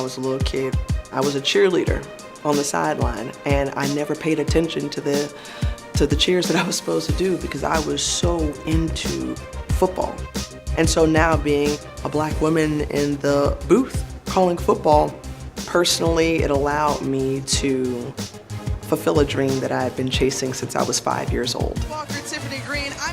was a little kid. I was a cheerleader on the sideline, and I never paid attention to the cheers that I was supposed to do because I was so into football. And so now being a black woman in the booth calling football, personally, it allowed me to fulfill a dream that I had been chasing since I was 5 years old.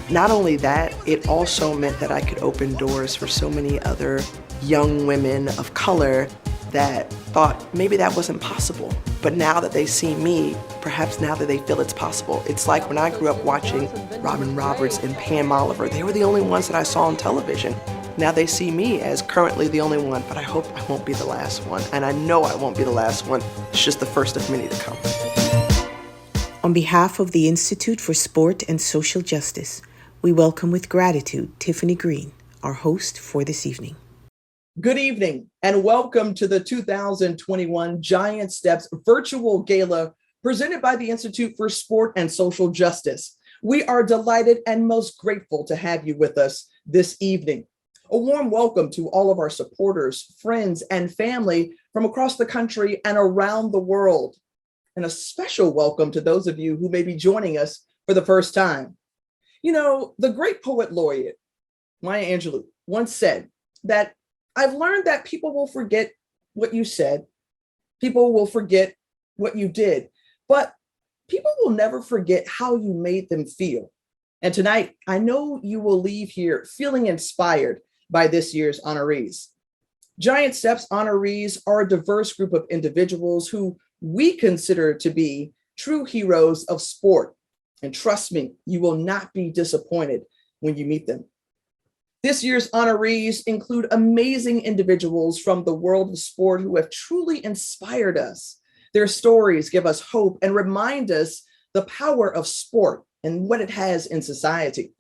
Not only that, it also meant that I could open doors for so many other young women of color that thought maybe that wasn't possible. But now that they see me, perhaps now that they feel it's possible. It's like when I grew up watching Robin Roberts and Pam Oliver, they were the only ones that I saw on television. Now they see me as currently the only one, but I hope I won't be the last one. And I know I won't be the last one. It's just the first of many to come. On behalf of the Institute for Sport and Social Justice, we welcome with gratitude Tiffany Green, our host for this evening. Good evening and welcome to the 2021 Giant Steps Virtual Gala presented by the Institute for Sport and Social Justice. We are delighted and most grateful to have you with us this evening. A warm welcome to all of our supporters, friends, and family from across the country and around the world. And a special welcome to those of you who may be joining us for the first time. You know, the great poet laureate, Maya Angelou, once said that I've learned that people will forget what you said, people will forget what you did, but people will never forget how you made them feel. And tonight, I know you will leave here feeling inspired by this year's honorees. Giant Steps honorees are a diverse group of individuals who we consider to be true heroes of sport. And trust me, you will not be disappointed when you meet them. This year's honorees include amazing individuals from the world of sport who have truly inspired us. Their stories give us hope and remind us the power of sport and what it has in society.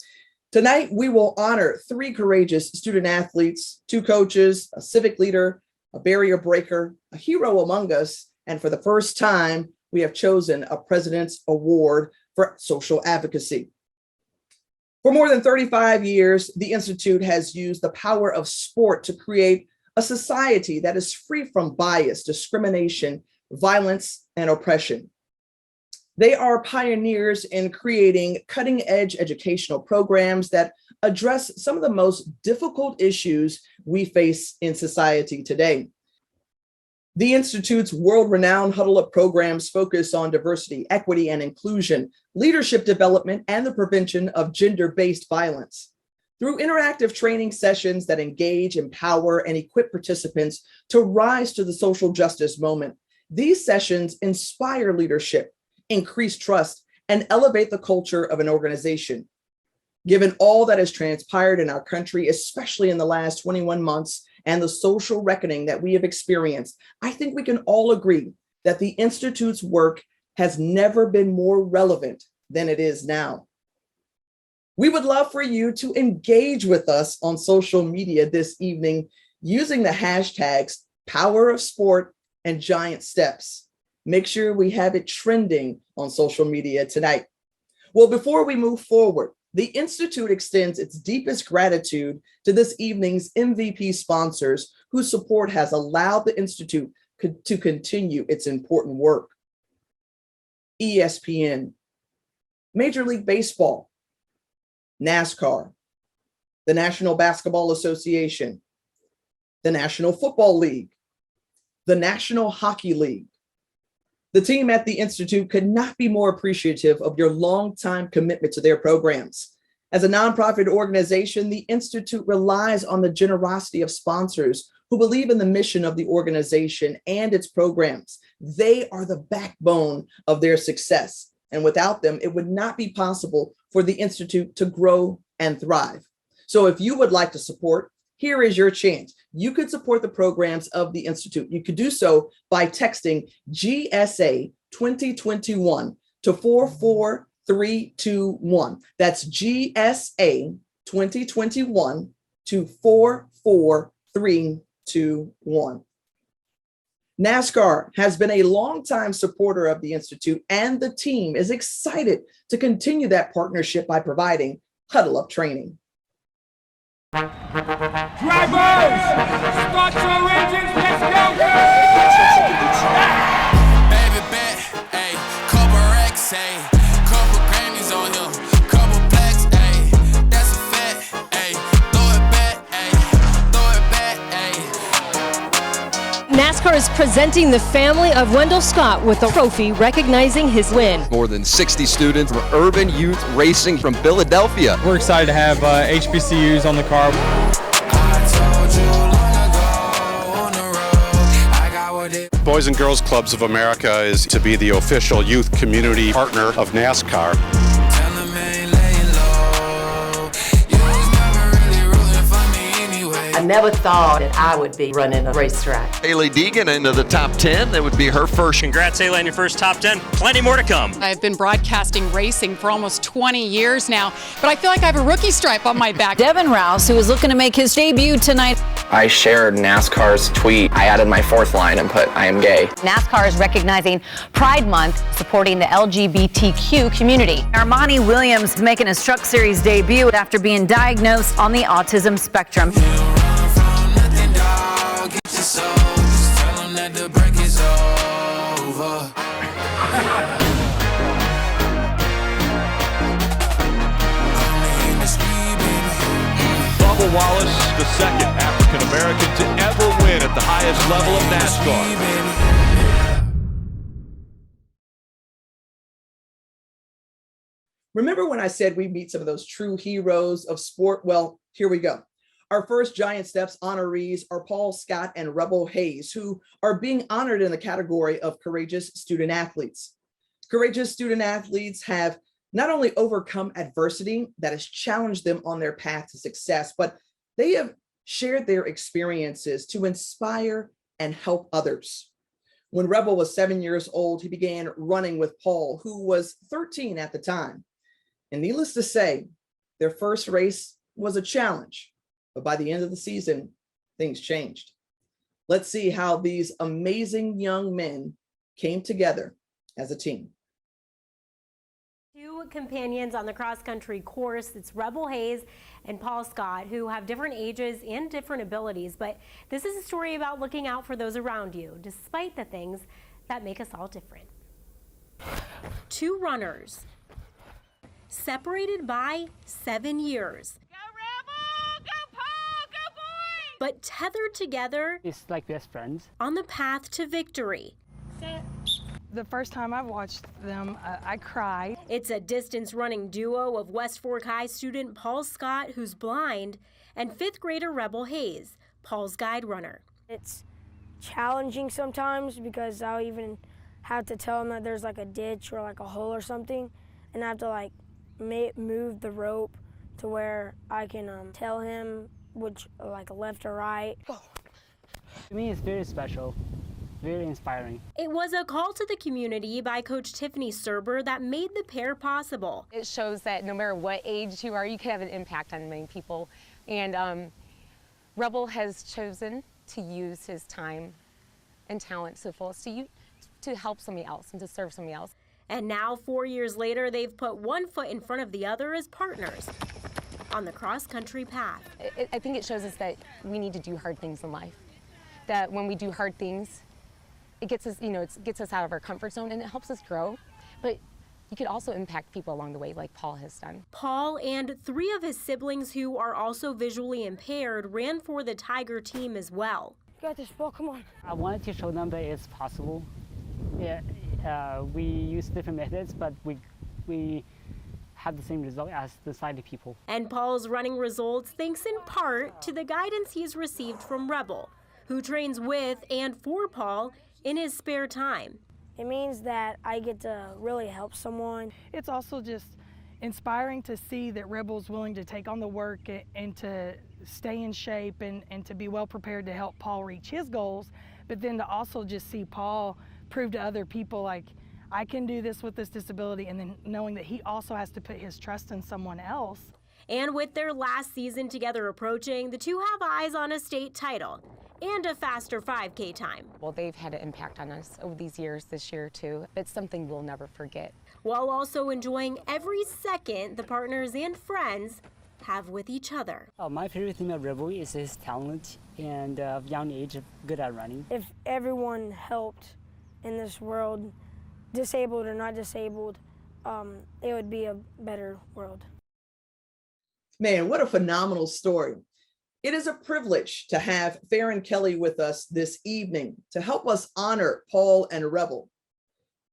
Tonight, we will honor 3 courageous student athletes, 2 coaches, a civic leader, a barrier breaker, a hero among us, and for the first time, we have chosen a President's Award for Social Advocacy. For more than 35 years, the Institute has used the power of sport to create a society that is free from bias, discrimination, violence, and oppression. They are pioneers in creating cutting-edge educational programs that address some of the most difficult issues we face in society today. The Institute's world-renowned Huddle Up programs focus on diversity, equity, and inclusion, leadership development, and the prevention of gender-based violence. Through interactive training sessions that engage, empower, and equip participants to rise to the social justice moment, these sessions inspire leadership, increase trust, and elevate the culture of an organization. Given all that has transpired in our country, especially in the last 21 months, and the social reckoning that we have experienced, I think we can all agree that the Institute's work has never been more relevant than it is now. We would love for you to engage with us on social media this evening using the hashtags Power of Sport and Giant Steps. Make sure we have it trending on social media tonight. Well, before we move forward, the Institute extends its deepest gratitude to this evening's MVP sponsors whose support has allowed the Institute to continue its important work. ESPN, Major League Baseball, NASCAR, the National Basketball Association, the National Football League, the National Hockey League. The team at the Institute could not be more appreciative of your longtime commitment to their programs. As a nonprofit organization, the Institute relies on the generosity of sponsors who believe in the mission of the organization and its programs. They are the backbone of their success. And without them, it would not be possible for the Institute to grow and thrive. So if you would like to support, here is your chance. You could support the programs of the Institute. You could do so by texting GSA 2021 to 44321. That's GSA 2021 to 44321. NASCAR has been a longtime supporter of the Institute, and the team is excited to continue that partnership by providing Huddle Up training. Drivers, start your engines, let's go! Baby bet, ayy, couple racks, ayy, couple Grammys on him, couple plaques, ayy, that's a fact, ayy, throw it back, ayy, NASCAR is presenting the family of Wendell Scott with a trophy recognizing his win. More than 60 students from Urban Youth Racing from Philadelphia. We're excited to have HBCUs on the car. Boys and Girls Clubs of America is to be the official youth community partner of NASCAR. I never thought that I would be running a racetrack. Haley Deegan into the top 10. That would be her first. Congrats, Haley, on your first top 10. Plenty more to come. I've been broadcasting racing for almost 20 years now, but I feel like I have a rookie stripe on my back. Devin Rouse, who is looking to make his debut tonight. I shared NASCAR's tweet. I added my fourth line and put, "I am gay." NASCAR is recognizing Pride Month, supporting the LGBTQ community. Armani Williams is making his Truck Series debut after being diagnosed on the autism spectrum. Bubba Wallace, the second African-American to ever win at the highest level of NASCAR. Remember when I said we meet some of those true heroes of sport? Well, here we go. Our first Giant Steps honorees are Paul Scott and Rebel Hayes, who are being honored in the category of courageous student athletes. Courageous student athletes have not only overcome adversity that has challenged them on their path to success, but they have shared their experiences to inspire and help others. When Rebel was 7 years old, he began running with Paul, who was 13 at the time. And needless to say, their first race was a challenge, but by the end of the season, things changed. Let's see how these amazing young men came together as a team. Two companions on the cross-country course. It's Rebel Hayes and Paul Scott, who have different ages and different abilities, but this is a story about looking out for those around you, despite the things that make us all different. Two runners, separated by 7 years. Go Rebel! Go Paul! Go boys! But tethered together. It's like best friends. On the path to victory. The first time I watched them, I cried. It's a distance running duo of West Fork High student Paul Scott, who's blind, and fifth grader Rebel Hayes, Paul's guide runner. It's challenging sometimes because I'll even have to tell him that there's like a ditch or like a hole or something, and I have to like move the rope to where I can tell him which like left or right. To me, it's very special. Very inspiring. It was a call to the community by Coach Tiffany Serber that made the pair possible. It shows that no matter what age you are, you can have an impact on many people. And Rebel has chosen to use his time and talent to the fullest to help somebody else and to serve somebody else. And now, 4 years later, they've put one foot in front of the other as partners on the cross-country path. I think it shows us that we need to do hard things in life. That when we do hard things, it gets us, it gets us out of our comfort zone and it helps us grow. But you could also impact people along the way like Paul has done. Paul and 3 of his siblings who are also visually impaired ran for the Tiger team as well. You got this, Paul, come on. I wanted to show them that it's possible. Yeah, we use different methods, but we have the same result as the sighted people. And Paul's running results thanks in part to the guidance he's received from Rebel, who trains with and for Paul in his spare time. It means that I get to really help someone. It's also just inspiring to see that Rebel's willing to take on the work and to stay in shape and to be well prepared to help Paul reach his goals, but then to also just see Paul prove to other people like, I can do this with this disability, and then knowing that he also has to put his trust in someone else. And with their last season together approaching, the two have eyes on a state title and a faster 5K time. Well, they've had an impact on us over these years, this year too. It's something we'll never forget. While also enjoying every second the partners and friends have with each other. My favorite thing about Rebel is his talent and young age, good at running. If everyone helped in this world, disabled or not disabled, it would be a better world. Man, what a phenomenal story. It is a privilege to have Farron Kelly with us this evening to help us honor Paul and Rebel.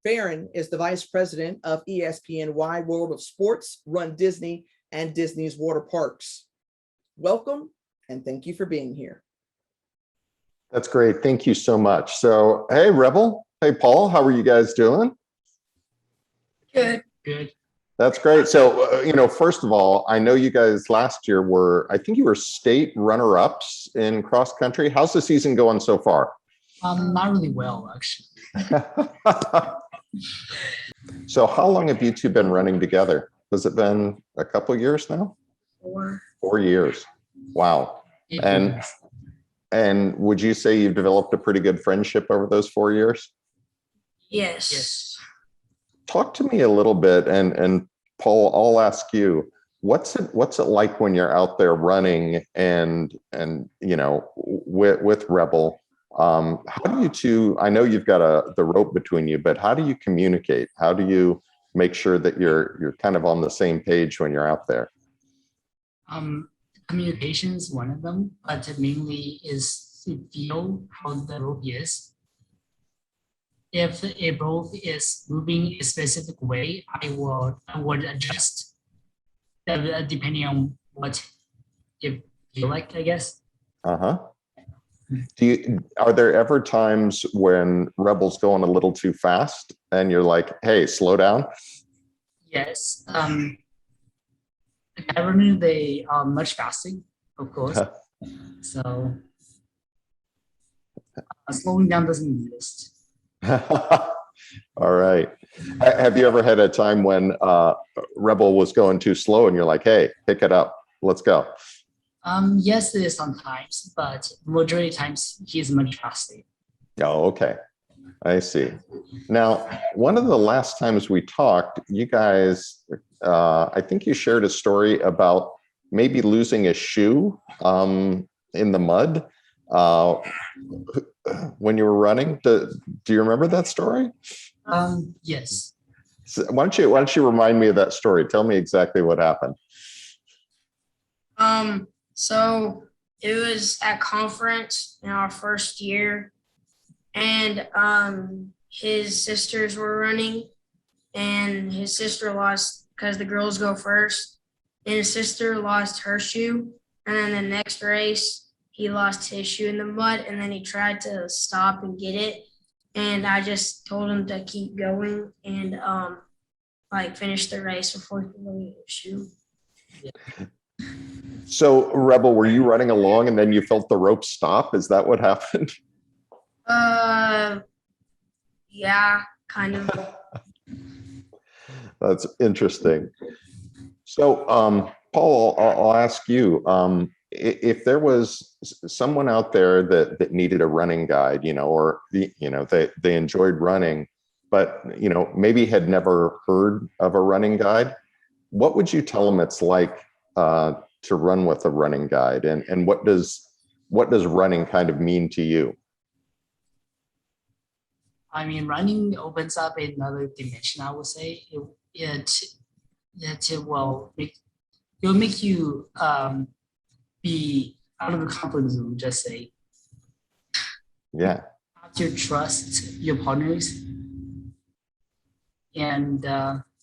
Farron is the vice president of ESPN Wide World of Sports, Run Disney, and Disney's Water Parks. Welcome, and thank you for being here. That's great. Thank you so much. So, hey, Rebel. Hey, Paul. How are you guys doing? Good. Good. That's great. So, first of all, I know you guys last year I think you were state runner-ups in cross country. How's the season going so far? Not really well, actually. So how long have you two been running together? Has it been a couple of years now? 4. 4 years. Wow. And would you say you've developed a pretty good friendship over those 4 years? Yes. Talk to me a little bit, and Paul, I'll ask you, what's it like when you're out there running and with Rebel? How do you two, I know you've got the rope between you, but how do you communicate? How do you make sure that you're kind of on the same page when you're out there? Communication is one of them, but mainly is to feel how the rope is. If a rope is moving a specific way, I would adjust depending on what you feel like, I guess. Uh-huh. Are there ever times when Rebel's going a little too fast and you're like, hey, slow down? Yes. Currently they are much faster, of course. So slowing down doesn't exist. All right. Have you ever had a time when Rebel was going too slow and you're like, hey, pick it up, let's go? Yes, it is sometimes, but majority of times he's much faster. Oh, okay. I see. Now, one of the last times we talked, you guys, I think you shared a story about maybe losing a shoe in the mud when you were running. Do you remember that story? Yes. So why don't you remind me of that story? Tell me exactly what happened. So it was at conference in our first year, and his sisters were running, and his sister lost because the girls go first, and his sister lost her shoe, and then the next race he lost his shoe in the mud, and then he tried to stop and get it, and I just told him to keep going and finish the race before he could go get his shoe. Yeah. So, Rebel, were you running along and then you felt the rope stop? Is that what happened? Yeah, kind of. That's interesting. So, Paul, I'll ask you, if there was someone out there that needed a running guide, or they enjoyed running, but maybe had never heard of a running guide, what would you tell them it's like to run with a running guide, and what does running kind of mean to you? I mean, running opens up another dimension, I would say. It will make you be out of the comfort zone, just say. Yeah. Have to trust your partners, and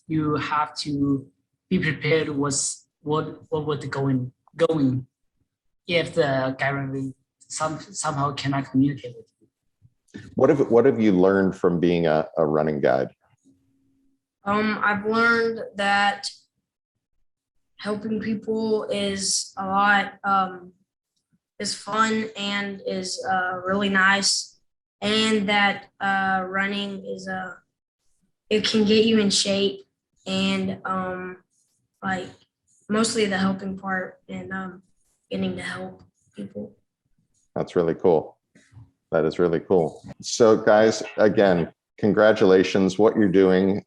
you have to be prepared what would going if the guy really somehow cannot communicate with you. What have you learned from being a running guide? I've learned that helping people is a lot, is fun and is really nice, and that running is it can get you in shape, and mostly the helping part and getting to help people. That's really cool. That is really cool. So guys, again, congratulations. What you're doing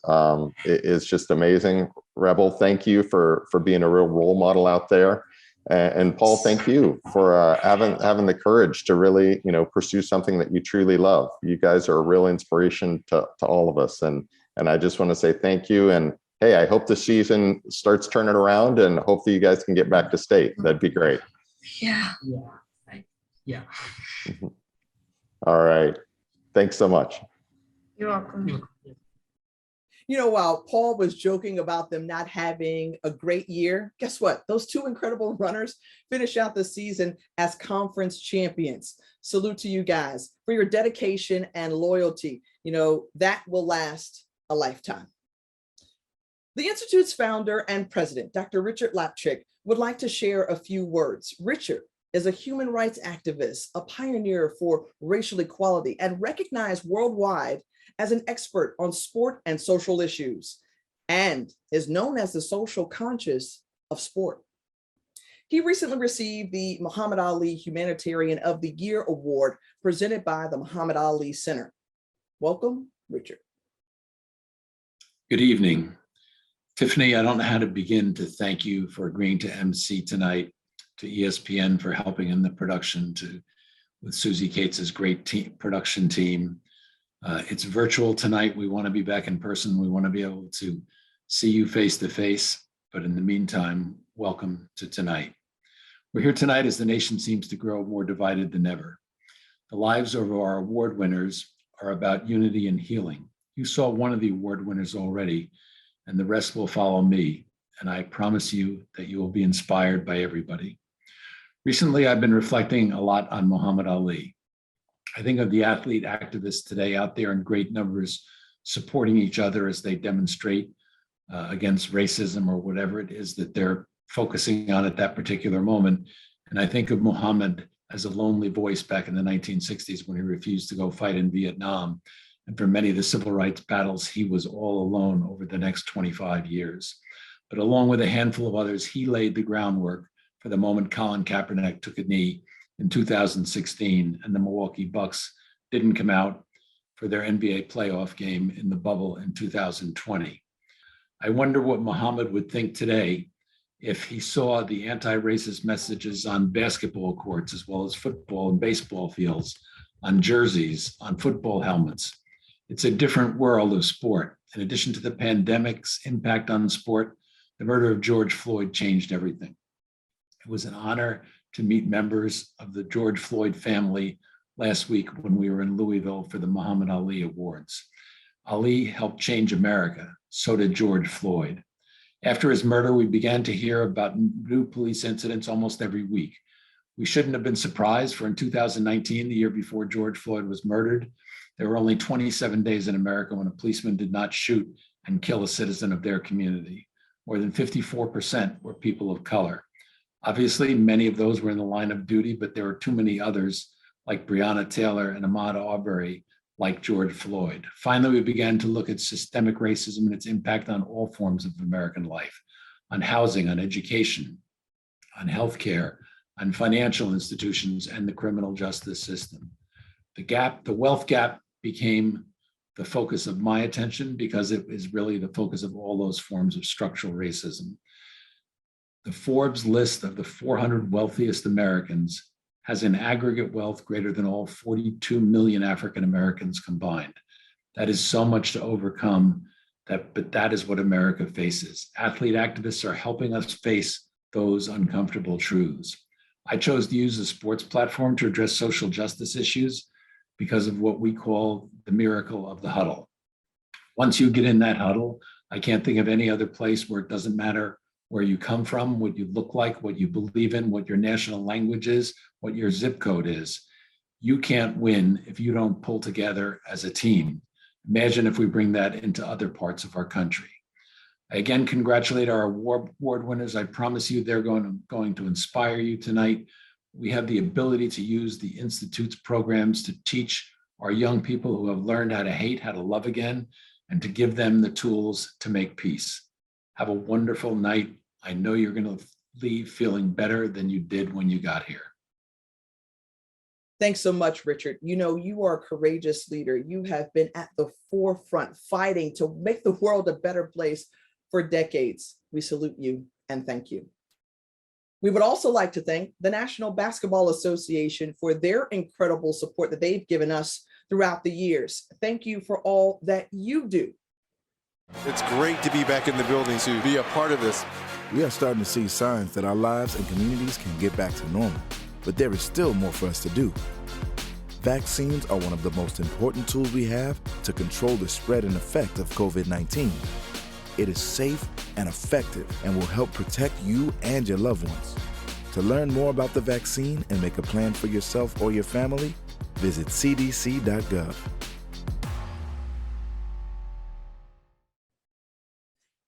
is just amazing. Rebel, thank you for being a real role model out there. And Paul, thank you for having the courage to really, pursue something that you truly love. You guys are a real inspiration to all of us. And I just want to say thank you. And hey, I hope the season starts turning around, and hopefully you guys can get back to state. That'd be great. Yeah. Yeah. All right. Thanks so much. You're welcome. While Paul was joking about them not having a great year, guess what? Those two incredible runners finish out the season as conference champions. Salute to you guys for your dedication and loyalty. That will last a lifetime. The Institute's founder and president, Dr. Richard Lapchick, would like to share a few words. Richard is a human rights activist, a pioneer for racial equality, and recognized worldwide as an expert on sport and social issues, and is known as the social conscious of sport. He recently received the Muhammad Ali Humanitarian of the Year Award presented by the Muhammad Ali Center. Welcome, Richard. Good evening. Tiffany, I don't know how to begin to thank you for agreeing to MC tonight, to ESPN for helping in the production, with Susie Cates's great production team. It's virtual tonight. We want to be back in person. We want to be able to see you face to face. But in the meantime, welcome to tonight. We're here tonight as the nation seems to grow more divided than ever. The lives of our award winners are about unity and healing. You saw one of the award winners already, and the rest will follow me. And I promise you that you will be inspired by everybody. Recently, I've been reflecting a lot on Muhammad Ali. I think of the athlete activists today out there in great numbers supporting each other as they demonstrate against racism or whatever it is that they're focusing on at that particular moment. And I think of Muhammad as a lonely voice back in the 1960s when he refused to go fight in Vietnam. And for many of the civil rights battles, he was all alone over the next 25 years. But along with a handful of others, he laid the groundwork for the moment Colin Kaepernick took a knee in 2016 and the Milwaukee Bucks didn't come out for their NBA playoff game in the bubble in 2020. I wonder what Muhammad would think today if he saw the anti-racist messages on basketball courts, as well as football and baseball fields, on jerseys, on football helmets. It's a different world of sport. In addition to the pandemic's impact on sport, the murder of George Floyd changed everything. It was an honor to meet members of the George Floyd family last week when we were in Louisville for the Muhammad Ali Awards. Ali helped change America. So did George Floyd. After his murder, we began to hear about new police incidents almost every week. We shouldn't have been surprised, for in 2019, the year before George Floyd was murdered, there were only 27 days in America when a policeman did not shoot and kill a citizen of their community. More than 54% were people of color. Obviously, many of those were in the line of duty, but there were too many others, like Breonna Taylor and Ahmaud Arbery, like George Floyd. Finally, we began to look at systemic racism and its impact on all forms of American life, on housing, on education, on healthcare, on financial institutions, and the criminal justice system. The wealth gap became the focus of my attention because it is really the focus of all those forms of structural racism. The Forbes list of the 400 wealthiest Americans has an aggregate wealth greater than all 42 million African Americans combined. That is so much to overcome, but that is what America faces. Athlete activists are helping us face those uncomfortable truths. I chose to use the sports platform to address social justice issues because of what we call the miracle of the huddle. Once you get in that huddle, I can't think of any other place where it doesn't matter where you come from, what you look like, what you believe in, what your national language is, what your zip code is. You can't win if you don't pull together as a team. Imagine if we bring that into other parts of our country. I again congratulate our award winners. I promise you they're going to inspire you tonight. We have the ability to use the Institute's programs to teach our young people who have learned how to hate, how to love again, and to give them the tools to make peace. Have a wonderful night. I know you're going to leave feeling better than you did when you got here. Thanks so much, Richard. You know, you are a courageous leader. You have been at the forefront fighting to make the world a better place for decades. We salute you and thank you. We would also like to thank the National Basketball Association for their incredible support that they've given us throughout the years. Thank you for all that you do. It's great to be back in the building to be a part of this. We are starting to see signs that our lives and communities can get back to normal, but there is still more for us to do. Vaccines are one of the most important tools we have to control the spread and effect of COVID-19. It is safe and effective and will help protect you and your loved ones. To learn more about the vaccine and make a plan for yourself or your family, visit cdc.gov.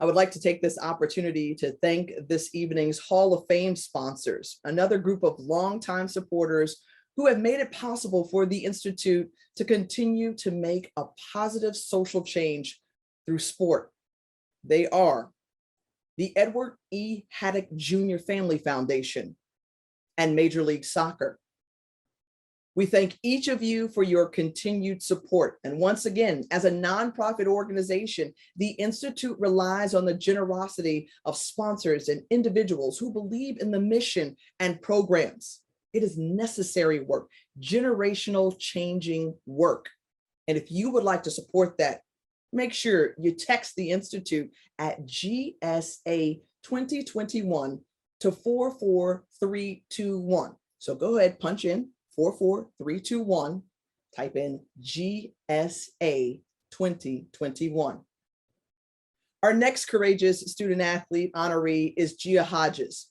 I would like to take this opportunity to thank this evening's Hall of Fame sponsors, another group of longtime supporters who have made it possible for the Institute to continue to make a positive social change through sport. They are the Edward E. Haddock Jr. Family Foundation and Major League Soccer. We thank each of you for your continued support. And once again, as a nonprofit organization, the Institute relies on the generosity of sponsors and individuals who believe in the mission and programs. It is necessary work, generational changing work. And if you would like to support that, make sure you text the Institute at GSA 2021 to 44321. So go ahead, punch in 44321, type in GSA 2021. Our next courageous student athlete honoree is Gia Hodges.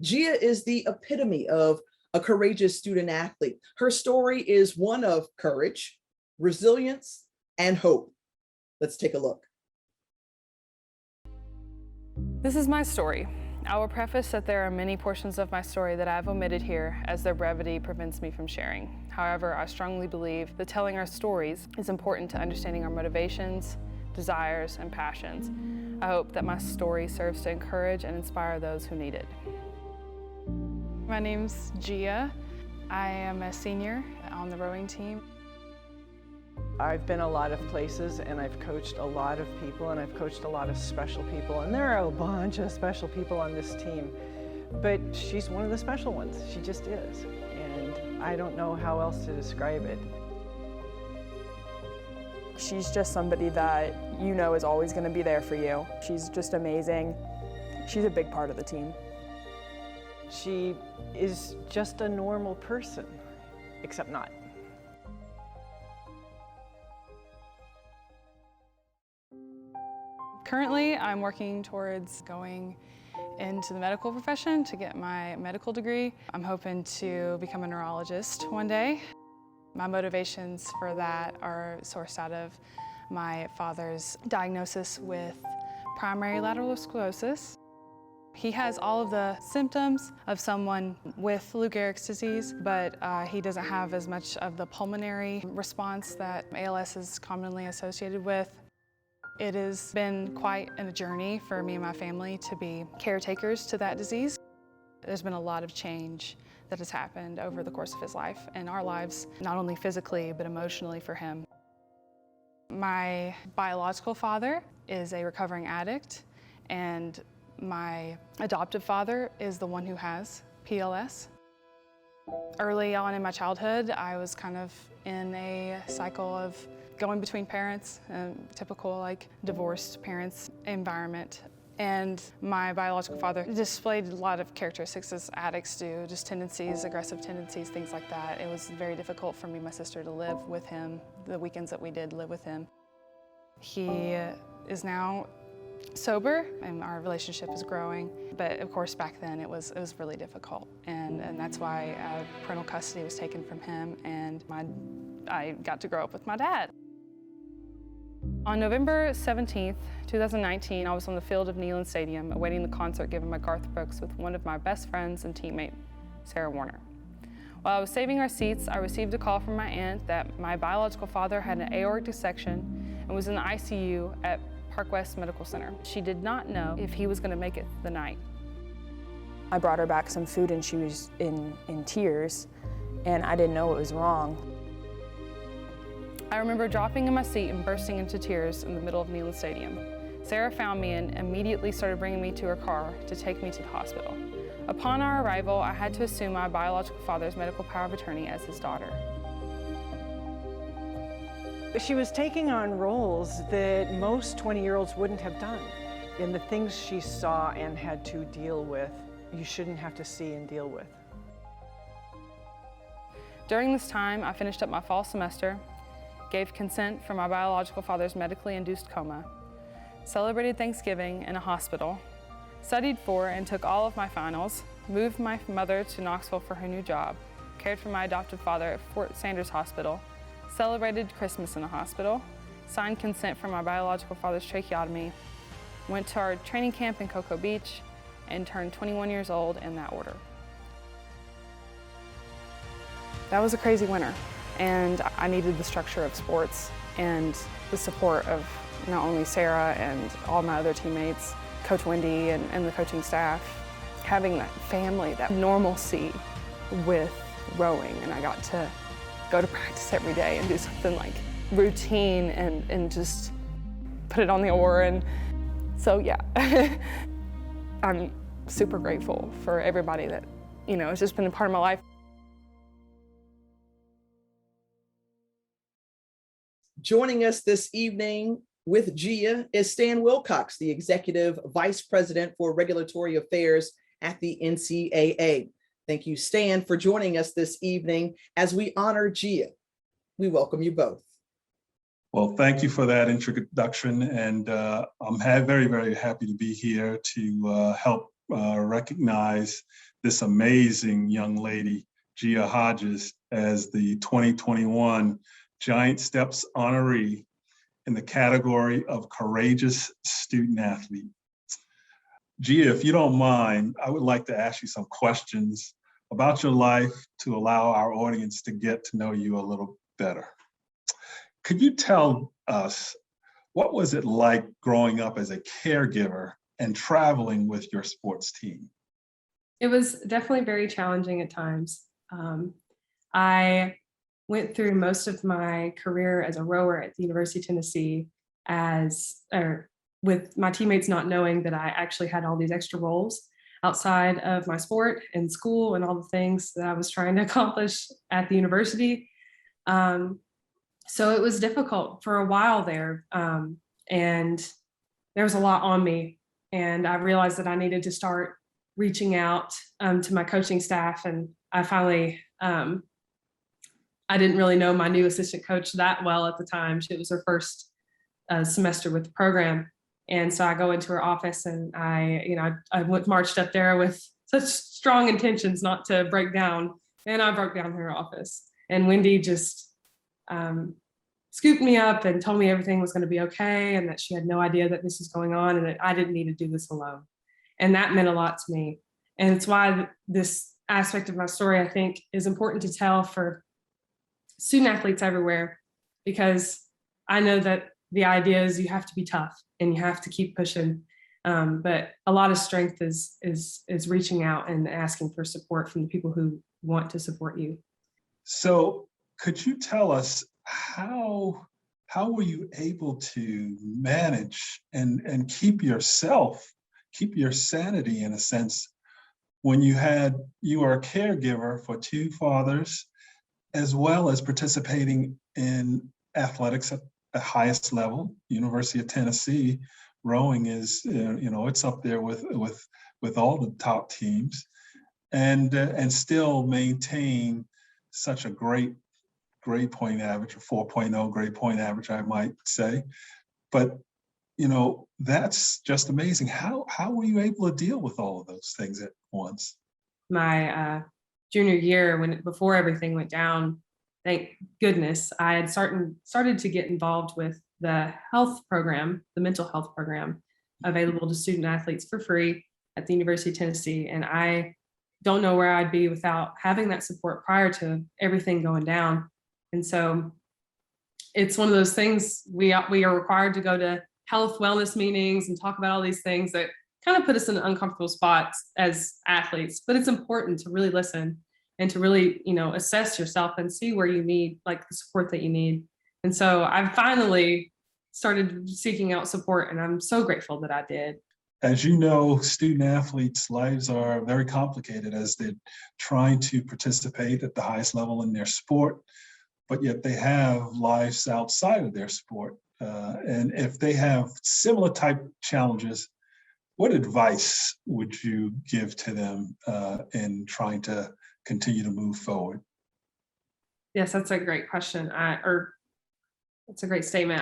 Gia is the epitome of a courageous student athlete. Her story is one of courage, resilience, and hope. Let's take a look. This is my story. I will preface that there are many portions of my story that I've omitted here as their brevity prevents me from sharing. However, I strongly believe that telling our stories is important to understanding our motivations, desires, and passions. I hope that my story serves to encourage and inspire those who need it. My name's Gia. I am a senior on the rowing team. I've been a lot of places and I've coached a lot of people and I've coached a lot of special people, and there are a bunch of special people on this team, but she's one of the special ones. She just is, and I don't know how else to describe it. She's just somebody that you know is always going to be there for you. She's just amazing. She's a big part of the team. She is just a normal person, except not. Currently, I'm working towards going into the medical profession to get my medical degree. I'm hoping to become a neurologist one day. My motivations for that are sourced out of my father's diagnosis with primary lateral sclerosis. He has all of the symptoms of someone with Lou Gehrig's disease, but he doesn't have as much of the pulmonary response that ALS is commonly associated with. It has been quite a journey for me and my family to be caretakers to that disease. There's been a lot of change that has happened over the course of his life and our lives, not only physically, but emotionally for him. My biological father is a recovering addict, and my adoptive father is the one who has PLS. Early on in my childhood, I was kind of in a cycle of going between parents, typical like divorced parents environment. And my biological father displayed a lot of characteristics as addicts do, just tendencies, aggressive tendencies, things like that. It was very difficult for me and my sister to live with him, the weekends that we did live with him. He is now sober and our relationship is growing, but of course back then it was really difficult, and that's why parental custody was taken from him, and I got to grow up with my dad. On November 17th, 2019, I was on the field of Neyland Stadium awaiting the concert given by Garth Brooks with one of my best friends and teammate, Sarah Warner. While I was saving our seats, I received a call from my aunt that my biological father had an aortic dissection and was in the ICU at Park West Medical Center. She did not know if he was going to make it the night. I brought her back some food and she was in tears, and I didn't know it was wrong. I remember dropping in my seat and bursting into tears in the middle of Neyland Stadium. Sarah found me and immediately started bringing me to her car to take me to the hospital. Upon our arrival, I had to assume my biological father's medical power of attorney as his daughter. She was taking on roles that most 20-year-olds wouldn't have done. And the things she saw and had to deal with, you shouldn't have to see and deal with. During this time, I finished up my fall semester, gave consent for my biological father's medically induced coma, celebrated Thanksgiving in a hospital, studied for and took all of my finals, moved my mother to Knoxville for her new job, cared for my adoptive father at Fort Sanders Hospital, celebrated Christmas in a hospital, signed consent for my biological father's tracheotomy, went to our training camp in Cocoa Beach, and turned 21 years old in that order. That was a crazy winter, and I needed the structure of sports and the support of not only Sarah and all my other teammates, Coach Wendy and the coaching staff, having that family, that normalcy with rowing. And I got to go to practice every day and do something like routine and just put it on the oar. And so, yeah, I'm super grateful for everybody that, has just been a part of my life. Joining us this evening with Gia is Stan Wilcox, the Executive Vice President for Regulatory Affairs at the NCAA. Thank you, Stan, for joining us this evening as we honor Gia. We welcome you both. Well, thank you for that introduction, and I'm very, very happy to be here to help recognize this amazing young lady, Gia Hodges, as the 2021 Giant Steps honoree in the category of Courageous Student Athlete. Gia, if you don't mind, I would like to ask you some questions about your life to allow our audience to get to know you a little better. Could you tell us, what was it like growing up as a caregiver and traveling with your sports team? It was definitely very challenging at times. I went through most of my career as a rower at the University of Tennessee with my teammates not knowing that I actually had all these extra roles outside of my sport and school and all the things that I was trying to accomplish at the university. So it was difficult for a while there. And there was a lot on me. And I realized that I needed to start reaching out to my coaching staff. And I finally, I didn't really know my new assistant coach that well at the time. It was her first semester with the program. And so I go into her office and I marched up there with such strong intentions not to break down. And I broke down in her office. And Wendy just scooped me up and told me everything was going to be okay and that she had no idea that this was going on and that I didn't need to do this alone. And that meant a lot to me. And it's why this aspect of my story, I think, is important to tell for student athletes everywhere, because I know that the idea is you have to be tough and you have to keep pushing. But a lot of strength is reaching out and asking for support from the people who want to support you. So could you tell us how were you able to manage and keep your sanity in a sense when you are a caregiver for two fathers, as well as participating in athletics at the highest level? University of Tennessee rowing is, it's up there with all the top teams, and still maintain such a great grade point average, a 4.0 grade point average, I might say. But that's just amazing. How were you able to deal with all of those things at once? My junior year, before everything went down, thank goodness, I had started to get involved with the health program, the mental health program available to student athletes for free at the University of Tennessee. And I don't know where I'd be without having that support prior to everything going down. And so it's one of those things, we are required to go to health wellness meetings and talk about all these things that kind of put us in uncomfortable spots as athletes, but it's important to really listen and to really, assess yourself and see where you need like the support that you need. And so I've finally started seeking out support, and I'm so grateful that I did. As you know, student athletes' lives are very complicated as they're trying to participate at the highest level in their sport, but yet they have lives outside of their sport. And if they have similar type challenges, what advice would you give to them in trying to continue to move forward? Yes, that's a great question. That's a great statement.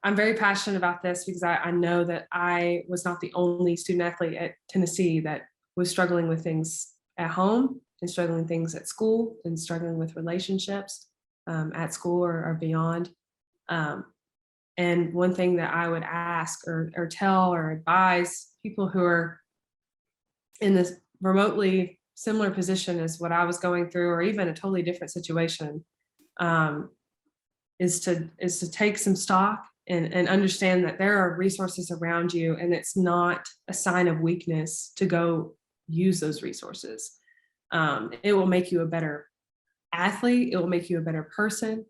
I'm very passionate about this because I know that I was not the only student athlete at Tennessee that was struggling with things at home and struggling with things at school and struggling with relationships at school or beyond. And one thing that I would ask or tell or advise people who are in this remotely similar position as what I was going through, or even a totally different situation, is to take some stock and understand that there are resources around you, and it's not a sign of weakness to go use those resources. It will make you a better athlete. It will make you a better person.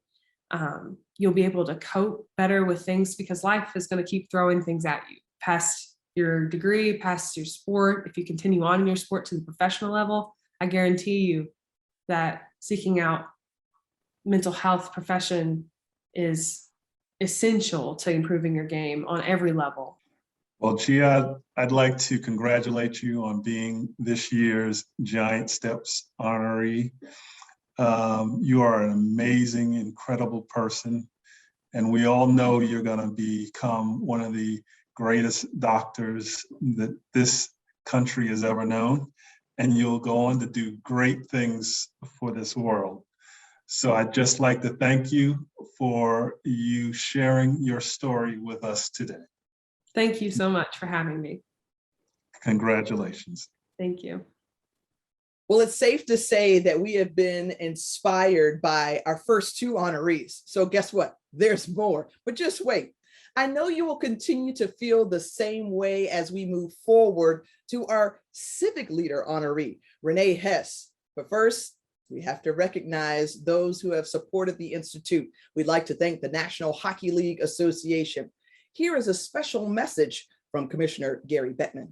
You'll be able to cope better with things because life is going to keep throwing things at you past your degree, past your sport. If you continue on in your sport to the professional level, I guarantee you that seeking out mental health profession is essential to improving your game on every level. Well, Gia, I'd like to congratulate you on being this year's Giant Steps honoree. You are an amazing, incredible person, and we all know you're going to become one of the greatest doctors that this country has ever known, and you'll go on to do great things for this world. So I'd just like to thank you for you sharing your story with us today. Thank you so much for having me. Congratulations. Thank you. Well, it's safe to say that we have been inspired by our first two honorees. So guess what? There's more, but just wait. I know you will continue to feel the same way as we move forward to our civic leader honoree, Renee Hess. But first, we have to recognize those who have supported the Institute. We'd like to thank the National Hockey League Association. Here is a special message from Commissioner Gary Bettman.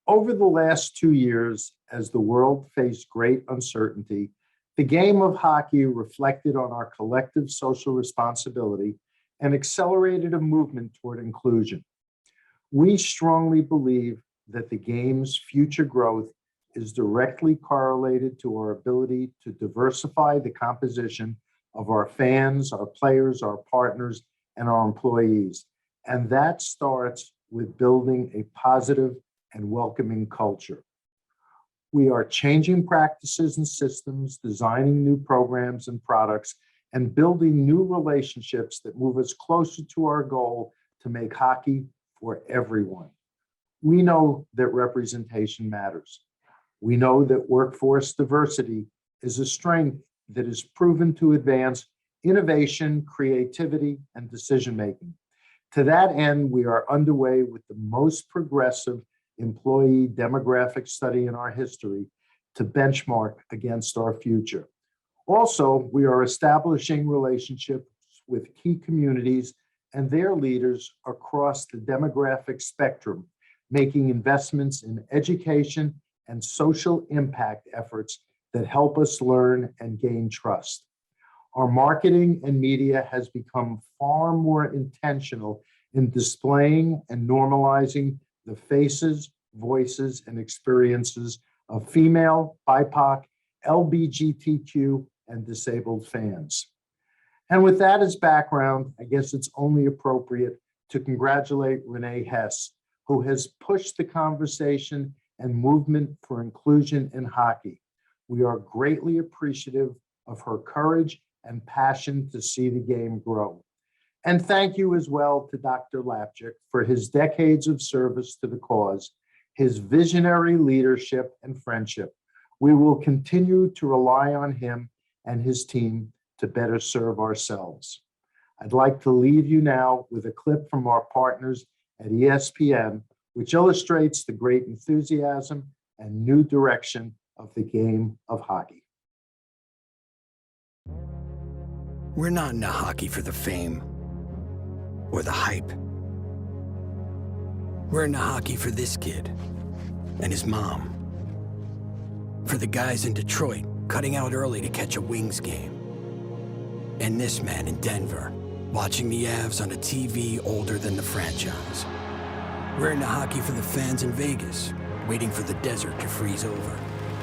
Over the last 2 years, as the world faced great uncertainty, the game of hockey reflected on our collective social responsibility and accelerated a movement toward inclusion. We strongly believe that the game's future growth is directly correlated to our ability to diversify the composition of our fans, our players, our partners, and our employees. And that starts with building a positive and welcoming culture. We are changing practices and systems, designing new programs and products, and building new relationships that move us closer to our goal to make hockey for everyone. We know that representation matters. We know that workforce diversity is a strength that is proven to advance innovation, creativity, and decision-making. To that end, we are underway with the most progressive employee demographic study in our history to benchmark against our future. Also, we are establishing relationships with key communities and their leaders across the demographic spectrum, making investments in education and social impact efforts that help us learn and gain trust. Our marketing and media has become far more intentional in displaying and normalizing the faces, voices, and experiences of female, BIPOC, LGBTQ, and disabled fans. And with that as background, I guess it's only appropriate to congratulate Renee Hess, who has pushed the conversation and movement for inclusion in hockey. We are greatly appreciative of her courage and passion to see the game grow. And thank you as well to Dr. Lapchick for his decades of service to the cause, his visionary leadership and friendship. We will continue to rely on him and his team to better serve ourselves. I'd like to leave you now with a clip from our partners at ESPN, which illustrates the great enthusiasm and new direction of the game of hockey. We're not into hockey for the fame or the hype. We're into hockey for this kid and his mom. For the guys in Detroit cutting out early to catch a Wings game. And this man in Denver watching the Avs on a TV older than the franchise. We're into hockey for the fans in Vegas waiting for the desert to freeze over.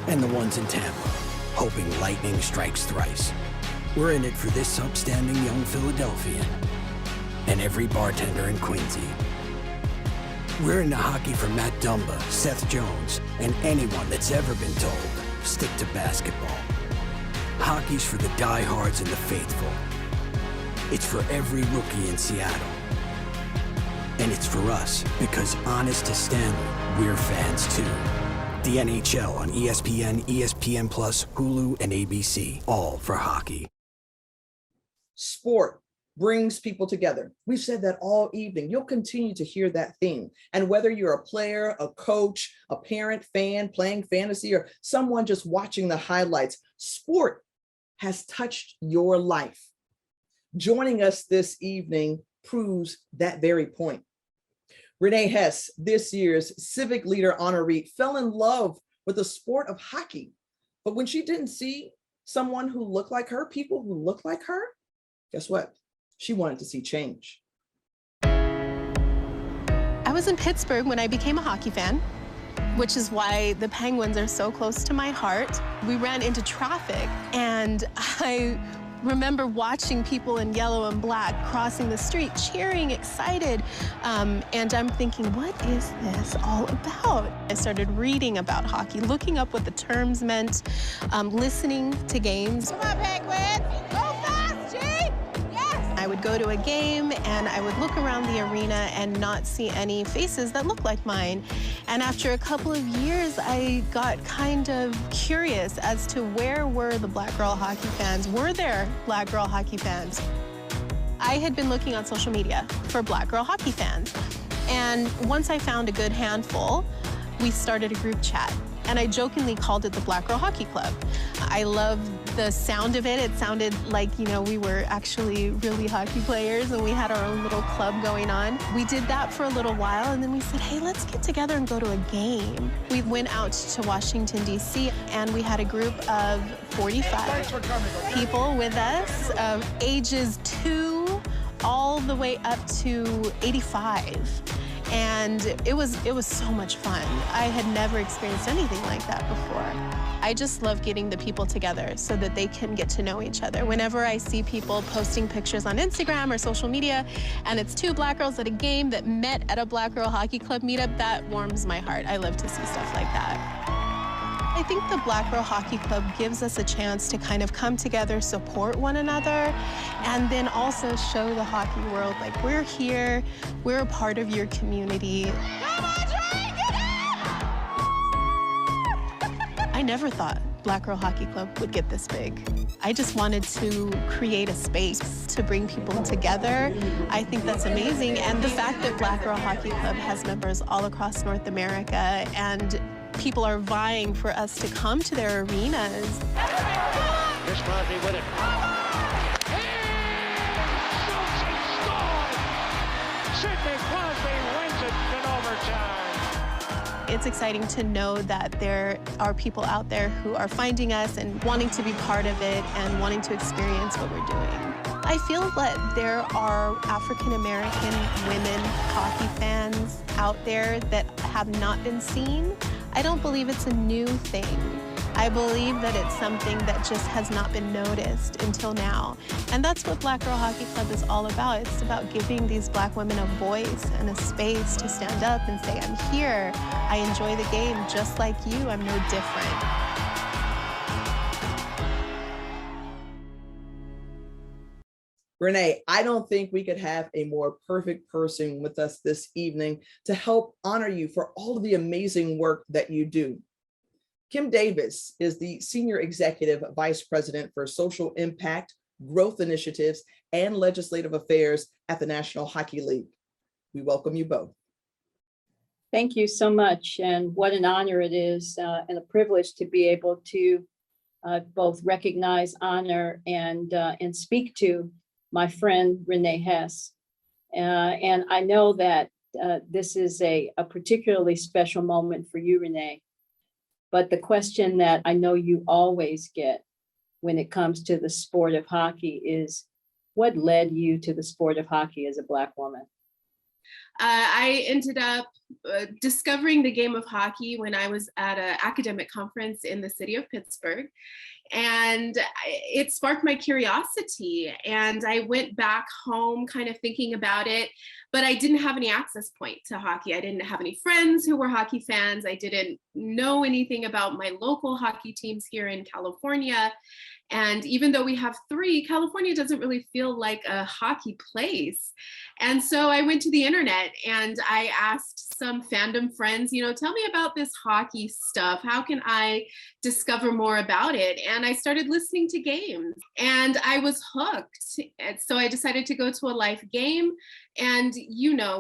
And the ones in Tampa hoping lightning strikes thrice. We're in it for this upstanding young Philadelphian and every bartender in Quincy. We're into hockey for Matt Dumba, Seth Jones, and anyone that's ever been told, stick to basketball. Hockey's for the diehards and the faithful. It's for every rookie in Seattle. And it's for us, because honest to Stanley, we're fans too. The NHL on ESPN, ESPN+, Hulu, and ABC, all for hockey. Sport brings people together. We've said that all evening. You'll continue to hear that theme. And whether you're a player, a coach, a parent, fan, playing fantasy, or someone just watching the highlights, sport has touched your life. Joining us this evening proves that very point. Renee Hess, this year's Civic Leader Honoree, fell in love with the sport of hockey. But when she didn't see someone who looked like her, people who looked like her, guess what? She wanted to see change. I was in Pittsburgh when I became a hockey fan, which is why the Penguins are so close to my heart. We ran into traffic, and I remember watching people in yellow and black crossing the street, cheering, excited. And I'm thinking, what is this all about? I started reading about hockey, looking up what the terms meant, listening to games. Come on, Penguins, go fast, G! Yes! I would go to a game and I would look around the arena and not see any faces that looked like mine. And after a couple of years, I got kind of curious as to where were the Black girl hockey fans? Were there Black girl hockey fans? I had been looking on social media for Black girl hockey fans. And once I found a good handful, we started a group chat. And I jokingly called it the Black Girl Hockey Club. I loved the sound of it. It sounded like, you know, we were actually really hockey players and we had our own little club going on. We did that for a little while and then we said, hey, let's get together and go to a game. We went out to Washington, D.C. and we had a group of 45 people with us, of ages 2 all the way up to 85. And it was so much fun. I had never experienced anything like that before. I just love getting the people together so that they can get to know each other. Whenever I see people posting pictures on Instagram or social media, and it's 2 Black girls at a game that met at a Black Girl Hockey Club meetup, that warms my heart. I love to see stuff like that. I think the Black Girl Hockey Club gives us a chance to kind of come together, support one another, and then also show the hockey world, like, we're here, we're a part of your community. Come on, Trey, get it! I never thought Black Girl Hockey Club would get this big. I just wanted to create a space to bring people together. I think that's amazing, and the fact that Black Girl Hockey Club has members all across North America, and people are vying for us to come to their arenas. Here's Crosby with it. Sidney Crosby wins it in overtime. It's exciting to know that there are people out there who are finding us and wanting to be part of it and wanting to experience what we're doing. I feel that there are African-American women hockey fans out there that have not been seen. I don't believe it's a new thing. I believe that it's something that just has not been noticed until now. And that's what Black Girl Hockey Club is all about. It's about giving these Black women a voice and a space to stand up and say, I'm here. I enjoy the game just like you. I'm no different. Renee, I don't think we could have a more perfect person with us this evening to help honor you for all of the amazing work that you do. Kim Davis is the Senior Executive Vice President for Social Impact, Growth Initiatives, and Legislative Affairs at the National Hockey League. We welcome you both. Thank you so much. And what an honor it is and a privilege to be able to both recognize, honor, and speak to my friend Renee Hess. And I know that this is a particularly special moment for you, Renee. But the question that I know you always get when it comes to the sport of hockey is, what led you to the sport of hockey as a Black woman? I ended up discovering the game of hockey when I was at an academic conference in the city of Pittsburgh. And it sparked my curiosity. And I went back home kind of thinking about it, but I didn't have any access point to hockey. I didn't have any friends who were hockey fans. I didn't know anything about my local hockey teams here in California. And even though we have 3, California doesn't really feel like a hockey place. And so I went to the internet and I asked some fandom friends, tell me about this hockey stuff. How can I discover more about it? And I started listening to games and I was hooked. And so I decided to go to a live game. And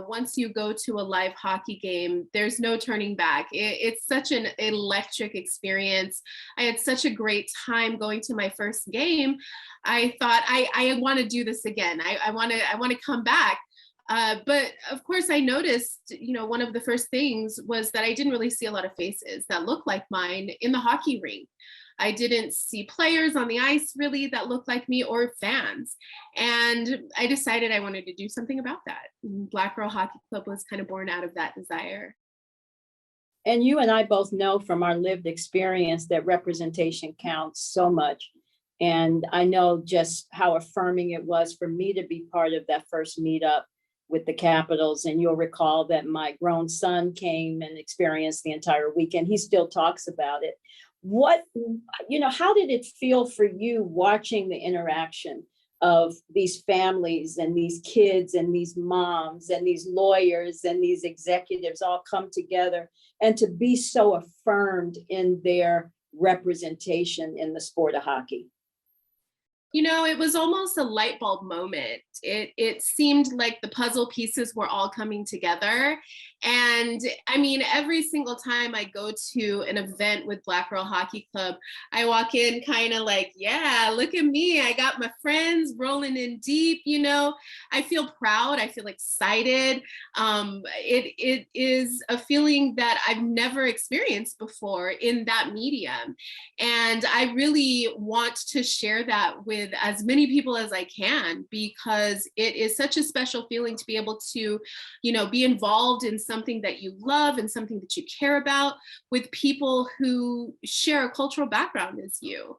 once you go to a live hockey game, there's no turning back. It's such an electric experience. I had such a great time going to my first game. I thought I want to do this again. I want to come back. But of course, I noticed, one of the first things was that I didn't really see a lot of faces that looked like mine in the hockey rink. I didn't see players on the ice really that looked like me or fans. And I decided I wanted to do something about that. Black Girl Hockey Club was kind of born out of that desire. And you and I both know from our lived experience that representation counts so much. And I know just how affirming it was for me to be part of that first meetup with the Capitals. And you'll recall that my grown son came and experienced the entire weekend. He still talks about it. How did it feel for you watching the interaction of these families and these kids and these moms and these lawyers and these executives all come together and to be so affirmed in their representation in the sport of hockey? It was almost a light bulb moment. It seemed like the puzzle pieces were all coming together. And I mean, every single time I go to an event with Black Girl Hockey Club, I walk in kind of like, yeah, look at me. I got my friends rolling in deep, I feel proud. I feel excited. It is a feeling that I've never experienced before in that medium. And I really want to share that with as many people as I can, because it is such a special feeling to be able to, be involved in something that you love and something that you care about with people who share a cultural background as you.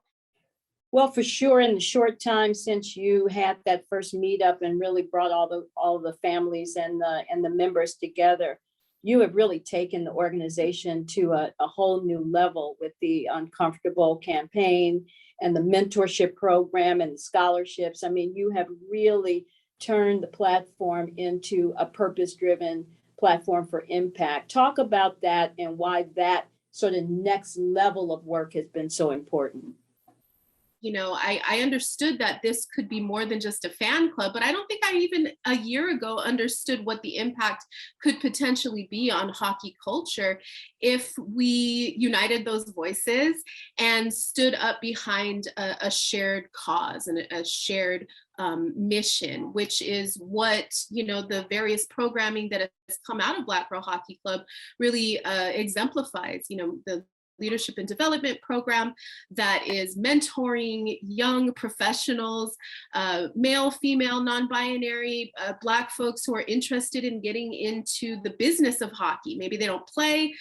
Well, for sure, in the short time since you had that first meetup and really brought all the families and the members together, you have really taken the organization to a whole new level with the Uncomfortable campaign and the mentorship program and the scholarships. I mean, you have really turned the platform into a purpose-driven platform for impact. Talk about that and why that sort of next level of work has been so important. I understood that this could be more than just a fan club, but I don't think I even a year ago understood what the impact could potentially be on hockey culture if we united those voices and stood up behind a shared cause and a shared mission, which is what, the various programming that has come out of Black Girl Hockey Club really exemplifies, the leadership and development program that is mentoring young professionals, male, female, non-binary, Black folks who are interested in getting into the business of hockey. Maybe they don't play,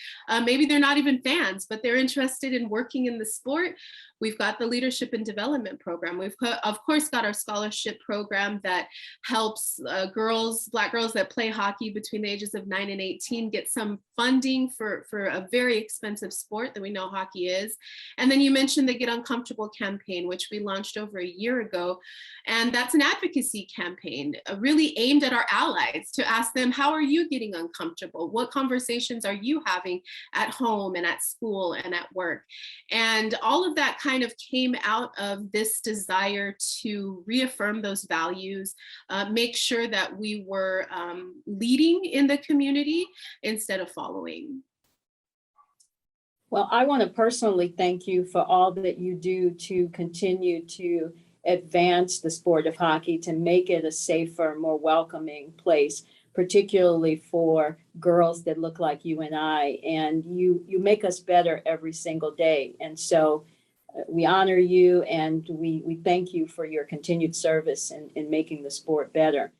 maybe they're not even fans, but they're interested in working in the sport. We've got the leadership and development program. We've of course got our scholarship program that helps Black girls that play hockey between the ages of 9 and 18 get some funding for a very expensive sport that we know hockey is. And then you mentioned the Get Uncomfortable campaign, which we launched over a year ago. And that's an advocacy campaign really aimed at our allies to ask them, how are you getting uncomfortable? What conversations are you having at home and at school and at work? And all of that kind of came out of this desire to reaffirm those values, make sure that we were leading in the community instead of following. Well, I want to personally thank you for all that you do to continue to advance the sport of hockey, to make it a safer, more welcoming place, particularly for girls that look like you and I. And you make us better every single day. And so we honor you, and we thank you for your continued service in making the sport better.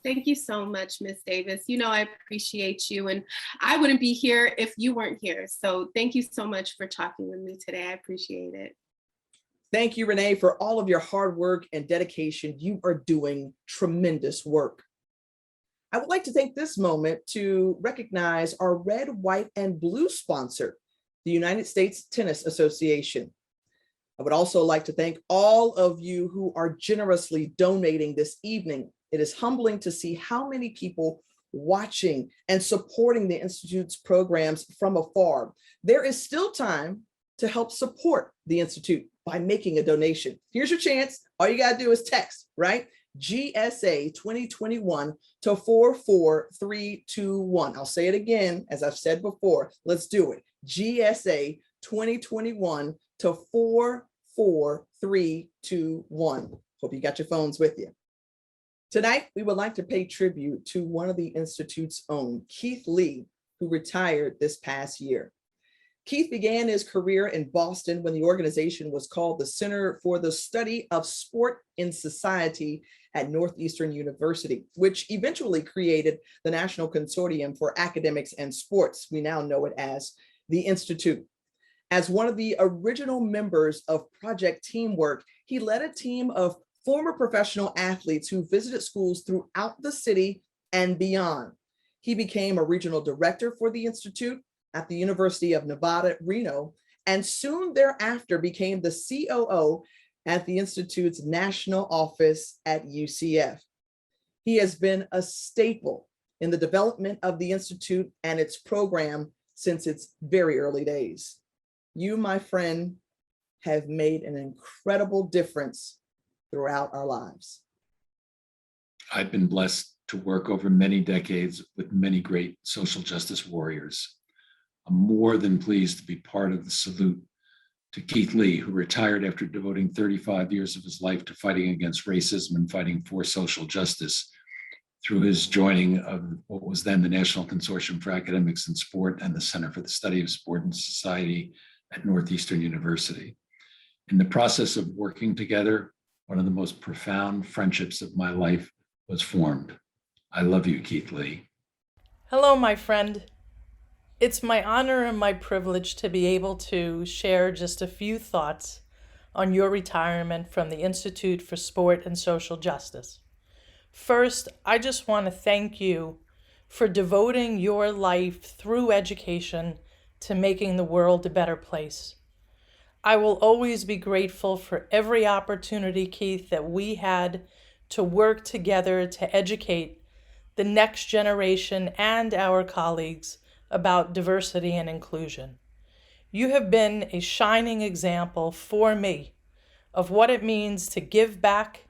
Thank you so much, Ms. Davis. You know, I appreciate you, and I wouldn't be here if you weren't here. So thank you so much for talking with me today. I appreciate it. Thank you, Renee, for all of your hard work and dedication. You are doing tremendous work. I would like to take this moment to recognize our red, white, and blue sponsor, the United States Tennis Association. I would also like to thank all of you who are generously donating this evening. It is humbling to see how many people watching and supporting the Institute's programs from afar. There is still time to help support the Institute by making a donation. Here's your chance. All you gotta do is text, right? GSA 2021 to 44321. I'll say it again, as I've said before. Let's do it. GSA 2021 to 44321. Hope you got your phones with you. Tonight, we would like to pay tribute to one of the Institute's own, Keith Lee, who retired this past year. Keith began his career in Boston when the organization was called the Center for the Study of Sport in Society at Northeastern University, which eventually created the National Consortium for Academics and Sports. We now know it as the Institute. As one of the original members of Project Teamwork, he led a team of former professional athletes who visited schools throughout the city and beyond. He became a regional director for the Institute at the University of Nevada, Reno, and soon thereafter became the COO at the Institute's national office at UCF. He has been a staple in the development of the Institute and its program since its very early days. You, my friend, have made an incredible difference throughout our lives. I've been blessed to work over many decades with many great social justice warriors. I'm more than pleased to be part of the salute to Keith Lee, who retired after devoting 35 years of his life to fighting against racism and fighting for social justice through his joining of what was then the National Consortium for Academics and Sport and the Center for the Study of Sport and Society at Northeastern University. In the process of working together, one of the most profound friendships of my life was formed. I love you, Keith Lee. Hello, my friend. It's my honor and my privilege to be able to share just a few thoughts on your retirement from the Institute for Sport and Social Justice. First, I just want to thank you for devoting your life through education to making the world a better place. I will always be grateful for every opportunity, Keith, that we had to work together to educate the next generation and our colleagues about diversity and inclusion. You have been a shining example for me of what it means to give back,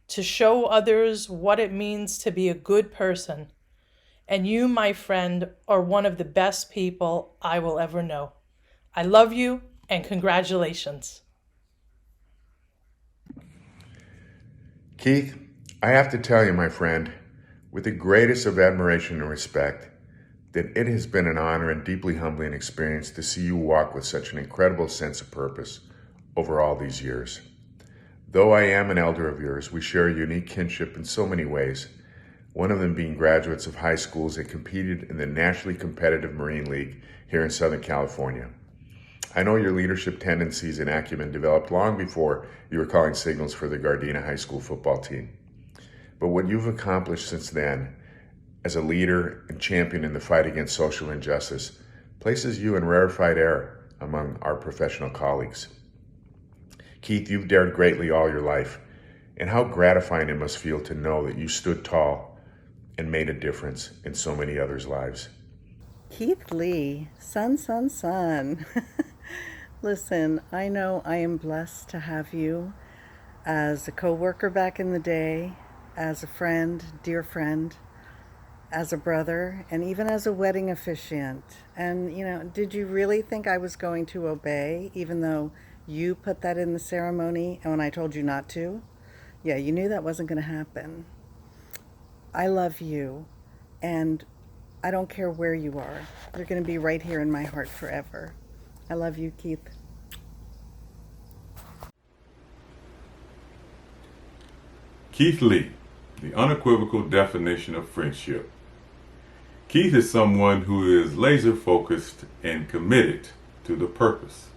to show others what it means to be a good person. And you, my friend, are one of the best people I will ever know. I love you. And congratulations. Keith, I have to tell you, my friend, with the greatest of admiration and respect, that it has been an honor and deeply humbling experience to see you walk with such an incredible sense of purpose over all these years. Though I am an elder of yours, we share a unique kinship in so many ways, one of them being graduates of high schools that competed in the nationally competitive Marine League here in Southern California. I know your leadership tendencies and acumen developed long before you were calling signals for the Gardena High School football team. But what you've accomplished since then, as a leader and champion in the fight against social injustice, places you in rarefied air among our professional colleagues. Keith, you've dared greatly all your life, and how gratifying it must feel to know that you stood tall and made a difference in so many others' lives. Keith Lee, son. Listen, I know I am blessed to have you as a coworker back in the day, as a friend, dear friend, as a brother, and even as a wedding officiant. And, you know, did you really think I was going to obey, even though you put that in the ceremony and when I told you not to? Yeah, you knew that wasn't going to happen. I love you, and I don't care where you are. You're going to be right here in my heart forever. I love you, Keith. Keith Lee, the unequivocal definition of friendship. Keith is someone who is laser focused and committed to the purpose.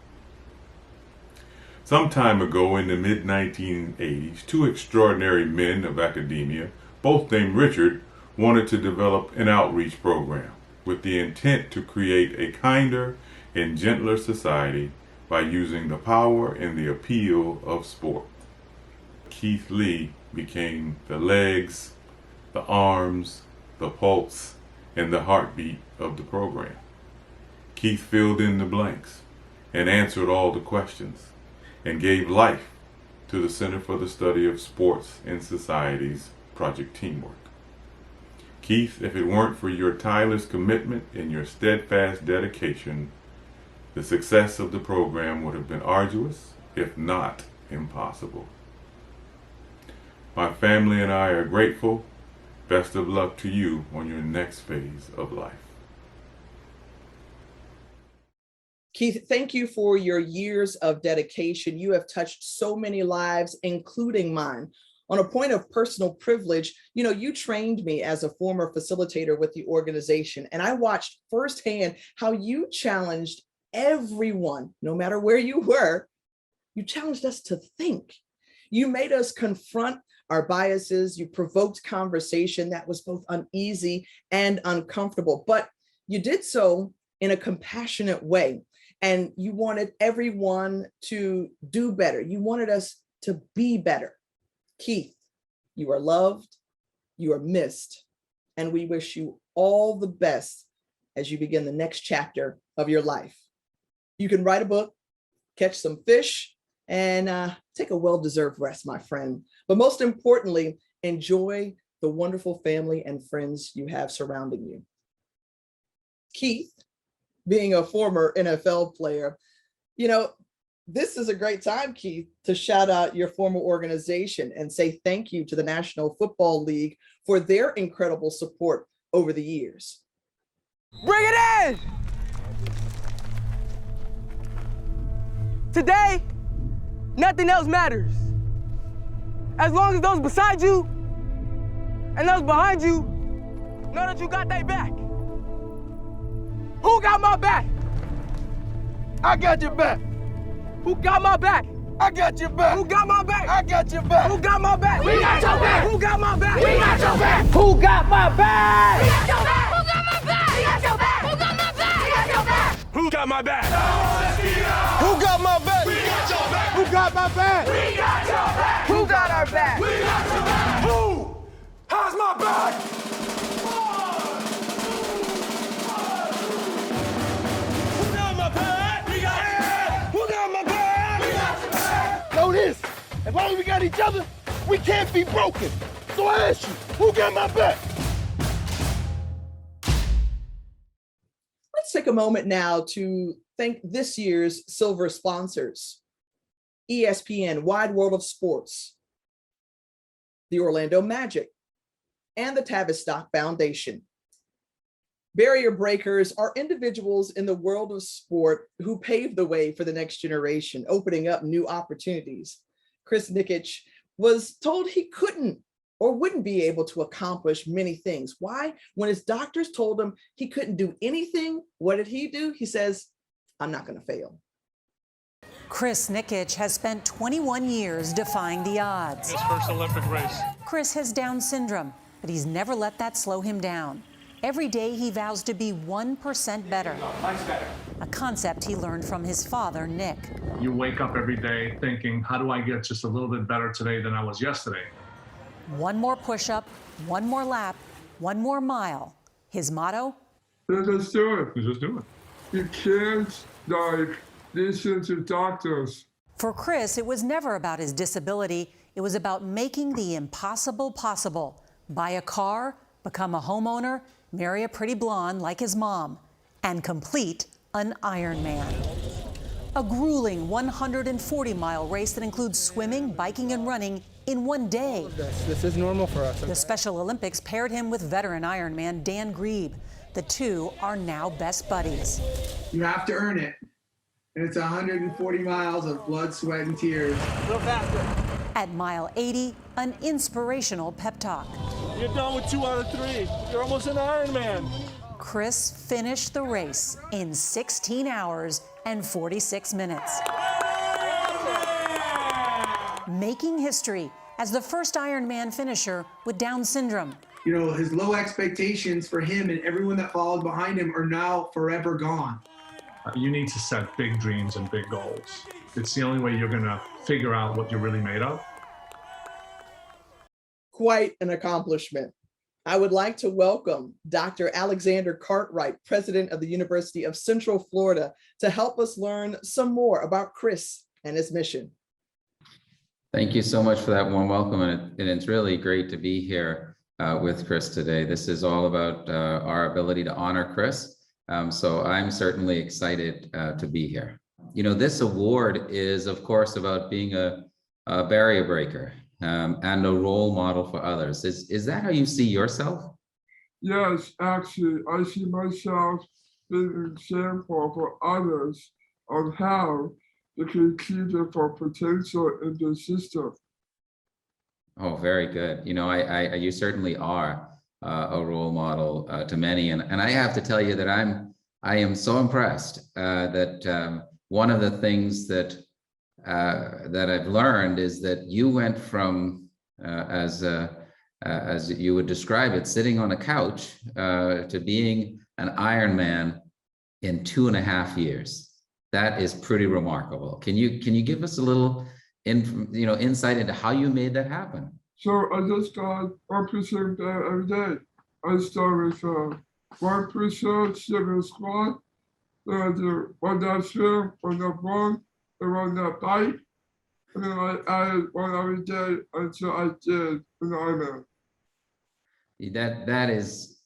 Some time ago in the mid-1980s, two extraordinary men of academia, both named Richard, wanted to develop an outreach program with the intent to create a kinder and gentler society by using the power and the appeal of sport. Keith Lee became the legs, the arms, the pulse, and the heartbeat of the program. Keith filled in the blanks and answered all the questions and gave life to the Center for the Study of Sports and Society's Project Teamwork. Keith, if it weren't for your tireless commitment and your steadfast dedication, the success of the program would have been arduous, if not impossible. My family and I are grateful. Best of luck to you on your next phase of life. Keith, thank you for your years of dedication. You have touched so many lives, including mine. On a point of personal privilege, you know, you trained me as a former facilitator with the organization, and I watched firsthand how you challenged everyone, no matter where you were. You challenged us to think. You made us confront our biases. You provoked conversation that was both uneasy and uncomfortable, but you did so in a compassionate way. And you wanted everyone to do better. You wanted us to be better. Keith, you are loved, you are missed, and we wish you all the best as you begin the next chapter of your life. You can write a book, catch some fish, and take a well-deserved rest, my friend. But most importantly, enjoy the wonderful family and friends you have surrounding you. Keith, being a former NFL player, you know, this is a great time, Keith, to shout out your former organization and say thank you to the National Football League for their incredible support over the years. Bring it in! Today, nothing else matters. As long as those beside you and those behind you know that you got their back. Who got my back? I got your back. Who got my back? I got your back. Who got my back? I got your back. Who got my back? We got your back. Who got my back? We got your back. Who got my back? We got your back. Who got my back? We got your back. Who got my back? We got your back. Who got my back? Who got my back? We got your back. Who got my back? We got your back. Who got our back? We got your back. Who has my back? Know this, as long as we got each other, we can't be broken. So I ask you, who got my back? Let's take a moment now to thank this year's silver sponsors: ESPN, Wide World of Sports, the Orlando Magic, and the Tavistock Foundation. Barrier breakers are individuals in the world of sport who pave the way for the next generation, opening up new opportunities. Chris Nikich was told he couldn't or wouldn't be able to accomplish many things. Why? When his doctors told him he couldn't do anything, what did he do? He says, I'm not going to fail. Chris Nikich has spent 21 years defying the odds. His first Olympic race. Chris has Down syndrome, but he's never let that slow him down. Every day he vows to be 1% better. Much better. A concept he learned from his father, Nick. You wake up every day thinking, how do I get just a little bit better today than I was yesterday? One more push-up, one more lap, one more mile. His motto? Just do it. Just do it. You can't, listen to doctors. For Chris, it was never about his disability. It was about making the impossible possible. Buy a car, become a homeowner, marry a pretty blonde like his mom, and complete an Ironman. A grueling 140-mile race that includes swimming, biking, and running in one day. This is normal for us. The Special Olympics paired him with veteran Ironman Dan Grebe. The two are now best buddies. You have to earn it. And it's 140 miles of blood, sweat, and tears. A little faster. At mile 80, an inspirational pep talk. You're done with 2 out of 3. You're almost an Ironman. Chris finished the race in 16 hours and 46 minutes. Making history as the first Ironman finisher with Down syndrome. You know, his low expectations for him and everyone that followed behind him are now forever gone. You need to set big dreams and big goals. It's the only way you're gonna figure out what you're really made of. Quite an accomplishment. I would like to welcome Dr. Alexander Cartwright, president of the University of Central Florida, to help us learn some more about Chris and his mission. Thank you so much for that warm welcome, and it's really great to be here with Chris today. This is all about our ability to honor Chris, so I'm certainly excited to be here. You know, this award is, of course, about being a barrier breaker and a role model for others. Is that how you see yourself? Yes, actually, I see myself being an example for others on how they can achieve their full potential in the system. Oh, very good. You know, you certainly are a role model to many, and I have to tell you that I am so impressed that one of the things that I've learned is that you went from as you would describe it, sitting on a couch to being an Ironman in 2.5 years. That is pretty remarkable. Can you give us a little insight into how you made that happen? So I just got 1% better every day. I start with 1% sugar squat, then I do 1 that swim, 1 that run, and 1 that bike, and then I added 1 every day until I did an Ironman. That is,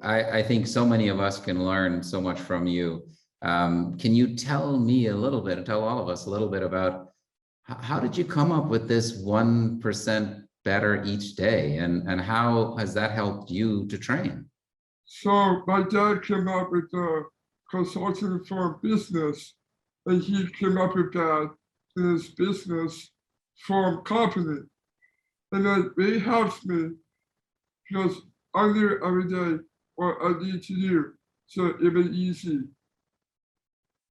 I think so many of us can learn so much from you. Can you tell me a little bit, and tell all of us a little bit about how did you come up with this 1% better each day, and how has that helped you to train? So my dad came up with a consulting firm business, and he came up with that in his business firm company. And that really helps me because I knew every day what I need to do, so it was easy.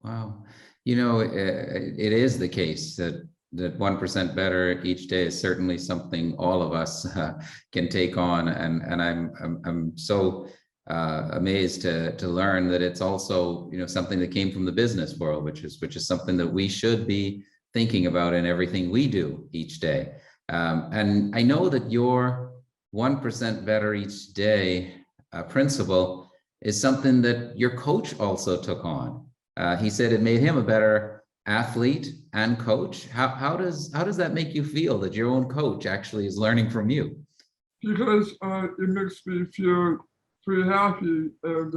Wow. It is the case that 1% better each day is certainly something all of us can take on, and I'm so amazed to learn that it's also something that came from the business world, which is something that we should be thinking about in everything we do each day. And I know that your 1% better each day principle is something that your coach also took on. He said it made him a better athlete and coach. How does that make you feel that your own coach actually is learning from you? Because it makes me feel pretty happy, and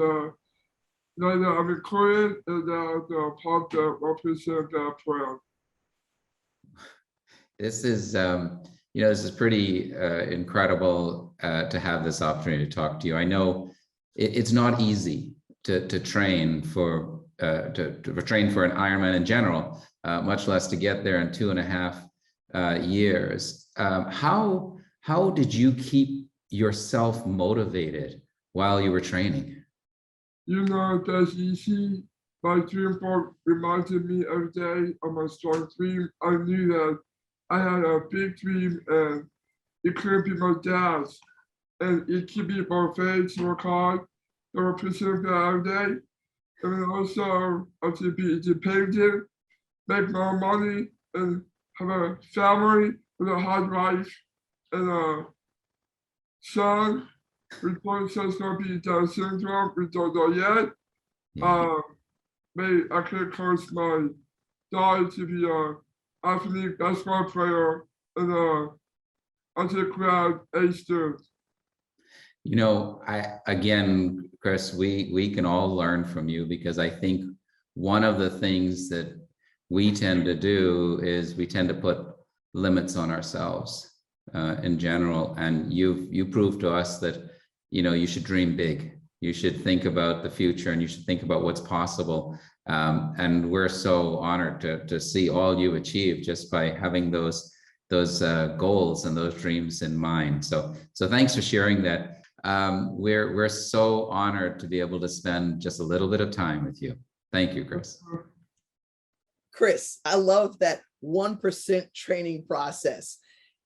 I'm included in the part that 1% that program. This is this is pretty incredible to have this opportunity to talk to you. I know it's not easy to train for train for an Ironman in general, much less to get there in 2.5 years. How did you keep yourself motivated while you were training? That's easy. My dream board reminded me every day of my strong dream. I knew that I had a big dream and it couldn't be my dad's. and it keeps me motivated to work hard. They were pushing me every day. And then also, I to be independent, make my own money, and have a family with a hard life, and a son. Reports says going to be Down syndrome. We don't know yet. Maybe I can encourage my daughter to be an athlete, basketball player, and undergrad A student. You know, again, Chris, we can all learn from you, because I think one of the things that we tend to do is we tend to put limits on ourselves in general. And you proved to us that, you know, you should dream big. You should think about the future, and you should think about what's possible. And we're so honored to see all you've achieved just by having those goals and those dreams in mind. So thanks for sharing that. We're so honored to be able to spend just a little bit of time with you. Thank you, Chris. Chris, I love that 1% training process.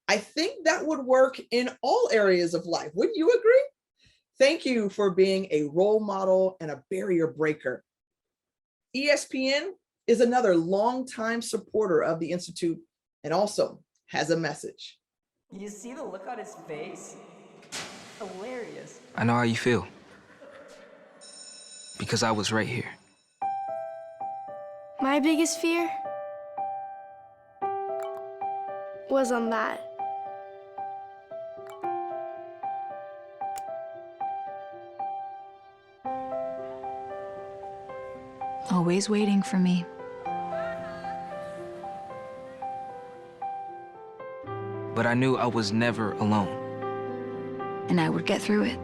I think that would work in all areas of life. Wouldn't you agree? Thank you for being a role model and a barrier breaker. ESPN is another longtime supporter of the Institute and also has a message. You see the look on his face? Hilarious. I know how you feel, because I was right here. My biggest fear was on that. Always waiting for me. But I knew I was never alone. And I would get through it,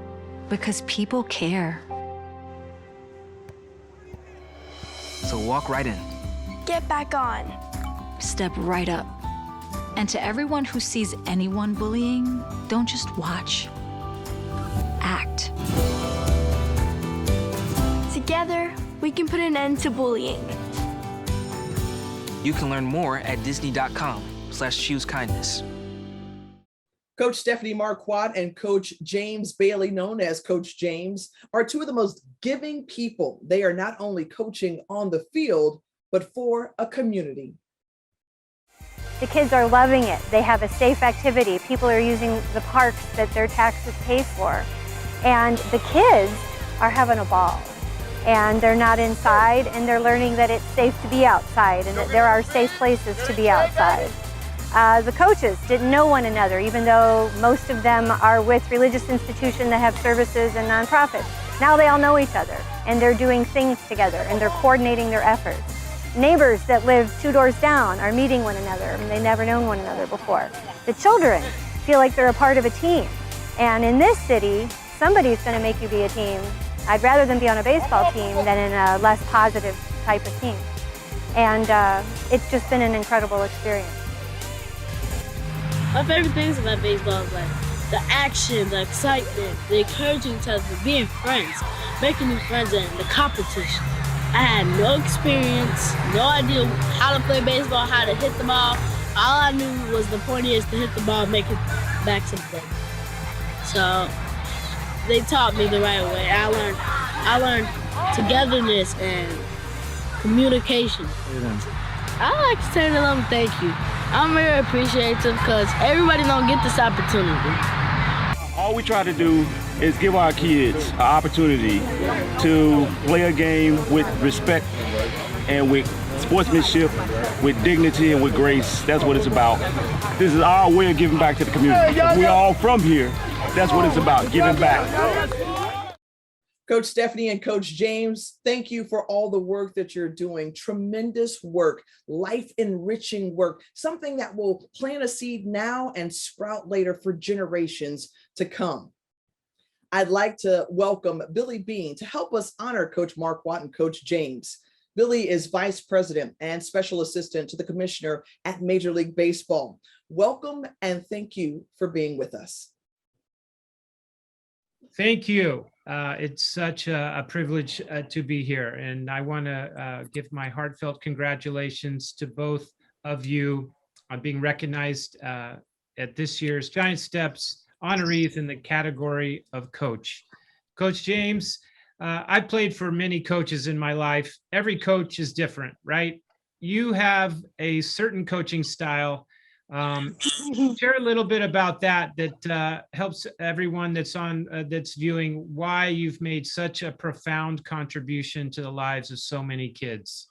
because people care. So walk right in. Get back on. Step right up. And to everyone who sees anyone bullying, don't just watch. Act. Together, we can put an end to bullying. You can learn more at disney.com/choose-kindness. Coach Stephanie Marquardt and Coach James Bailey, known as Coach James, are two of the most giving people. They are not only coaching on the field, but for a community. The kids are loving it. They have a safe activity. People are using the parks that their taxes pay for. And the kids are having a ball. And they're not inside, and they're learning that it's safe to be outside and that there are safe places to be outside. The coaches didn't know one another, even though most of them are with religious institutions that have services and nonprofits. Now they all know each other, and they're doing things together, and they're coordinating their efforts. Neighbors that live 2 doors down are meeting one another, and they've never known one another before. The children feel like they're a part of a team. And in this city, somebody's going to make you be a team. I'd rather than be on a baseball team than in a less positive type of team. And it's just been an incredible experience. My favorite things about baseball is like the action, the excitement, the encouraging each other, being friends, making new friends, and the competition. I had no experience, no idea how to play baseball, how to hit the ball. All I knew was the point is to hit the ball and make it back to the plate. So they taught me the right way. I learned togetherness and communication. I like to say to them thank you. I'm very appreciative because everybody don't get this opportunity. All we try to do is give our kids an opportunity to play a game with respect and with sportsmanship, with dignity and with grace. That's what it's about. This is our way of giving back to the community. We're all from here. That's what it's about, giving back. Coach Stephanie and Coach James, thank you for all the work that you're doing. Tremendous work, life-enriching work, something that will plant a seed now and sprout later for generations to come. I'd like to welcome Billy Bean to help us honor Coach Marquardt and Coach James. Billy is Vice President and Special Assistant to the Commissioner at Major League Baseball. Welcome and thank you for being with us. Thank you. It's such a privilege to be here, and I want to give my heartfelt congratulations to both of you on being recognized at this year's Giant Steps honorees in the category of coach. Coach James, I played for many coaches in my life. Every coach is different, right? You have a certain coaching style. Share a little bit about that helps everyone that's viewing why you've made such a profound contribution to the lives of so many kids.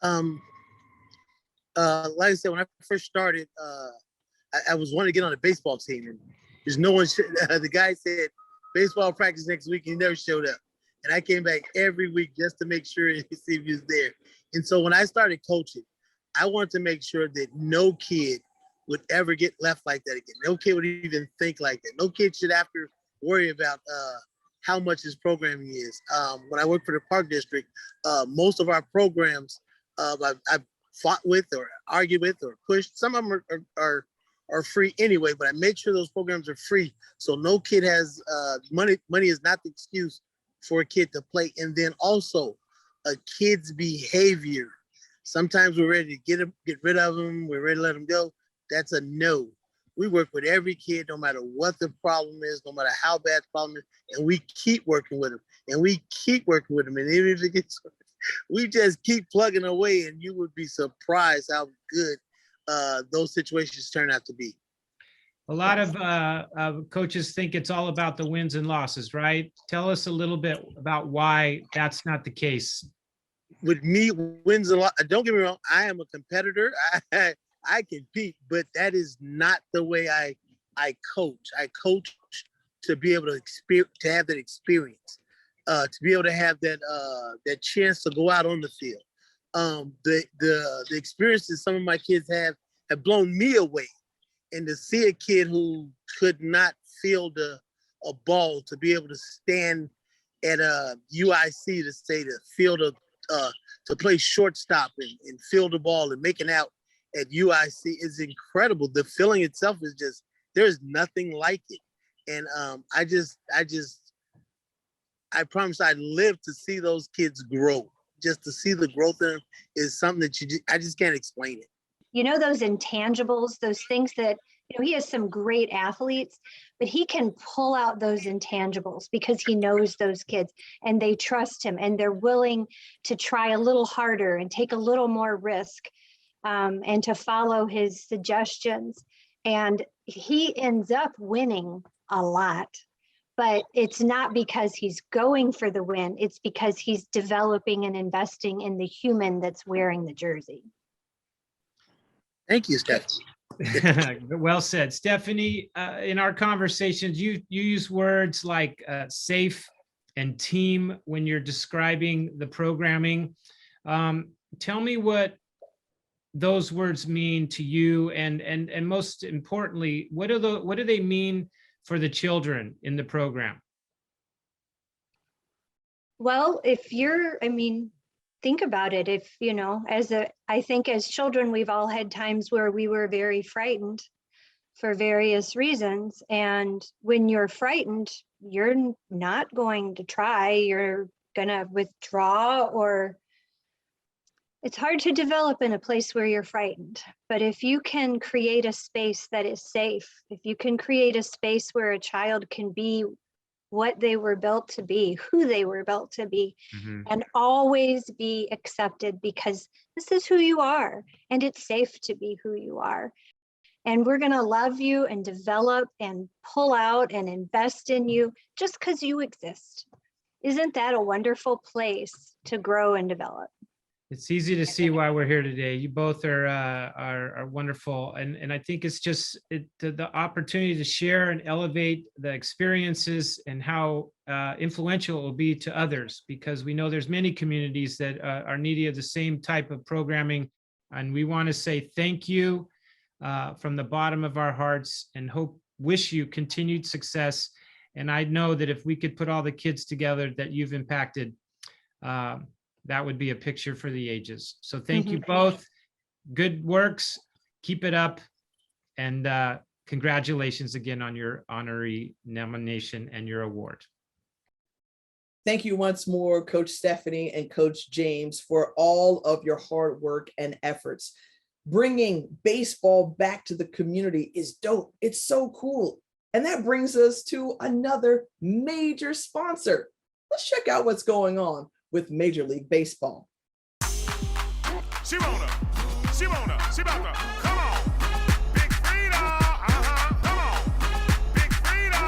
Like I said, when I first started, I was wanting to get on a baseball team, and there's no one. The guy said baseball practice next week, and he never showed up. And I came back every week just to make sure and see if he was there. And so when I started coaching, I wanted to make sure that no kid would ever get left like that again. No kid would even think like that. No kid should have to worry about how much his programming is. When I worked for the Park District, most of our programs I've fought with or argued with or pushed. Some of them are free anyway, but I make sure those programs are free. So no kid has money. Money is not the excuse for a kid to play. And then also a kid's behavior. Sometimes we're ready to get rid of them. We're ready to let them go. That's a no. We work with every kid, no matter what the problem is, no matter how bad the problem is, and we keep working with them, and we keep working with them. And even if it gets, we just keep plugging away, and you would be surprised how good those situations turn out to be. A lot of coaches think it's all about the wins and losses, right? Tell us a little bit about why that's not the case. With me, wins a lot. Don't get me wrong. I am a competitor. I compete, but that is not the way I coach. I coach to be able to to have that experience, to be able to have that chance to go out on the field. The experiences some of my kids have blown me away, and to see a kid who could not field a ball to be able to stand at a UIC to say to field to play shortstop and field the ball and making out at UIC is incredible. The feeling itself is just, there's nothing like it. And I promise I live to see those kids grow. Just to see the growth in them is something that I just can't explain it. You know, those intangibles, those things that, you know, he has some great athletes, but he can pull out those intangibles because he knows those kids and they trust him and they're willing to try a little harder and take a little more risk. And to follow his suggestions. And he ends up winning a lot, but it's not because he's going for the win. It's because he's developing and investing in the human that's wearing the jersey. Thank you, Stephanie. Well said. Stephanie, in our conversations, you use words like safe and team when you're describing the programming. Tell me what those words mean to you, and most importantly, what do they mean for the children in the program? Well, think about it. If, you know, I think as children, we've all had times where we were very frightened for various reasons. And when you're frightened, you're not going to try, you're gonna withdraw, or it's hard to develop in a place where you're frightened. But if you can create a space that is safe, if you can create a space where a child can be what they were built to be, who they were built to be, and always be accepted because this is who you are and it's safe to be who you are. And we're going to love you and develop and pull out and invest in you just because you exist. Isn't that a wonderful place to grow and develop? It's easy to see why we're here today. You both are wonderful, and I think it's just the opportunity to share and elevate the experiences and how influential it will be to others, because we know there's many communities that are needy of the same type of programming, and we want to say thank you from the bottom of our hearts, and wish you continued success. And I know that if we could put all the kids together that you've impacted, that would be a picture for the ages. So thank you both. Good works. Keep it up. And congratulations again on your honoree nomination and your award. Thank you once more, Coach Stephanie and Coach James, for all of your hard work and efforts. Bringing baseball back to the community is dope. It's so cool. And that brings us to another major sponsor. Let's check out what's going on with Major League Baseball. She about to, come on. Big Frida, come on. Big Frida,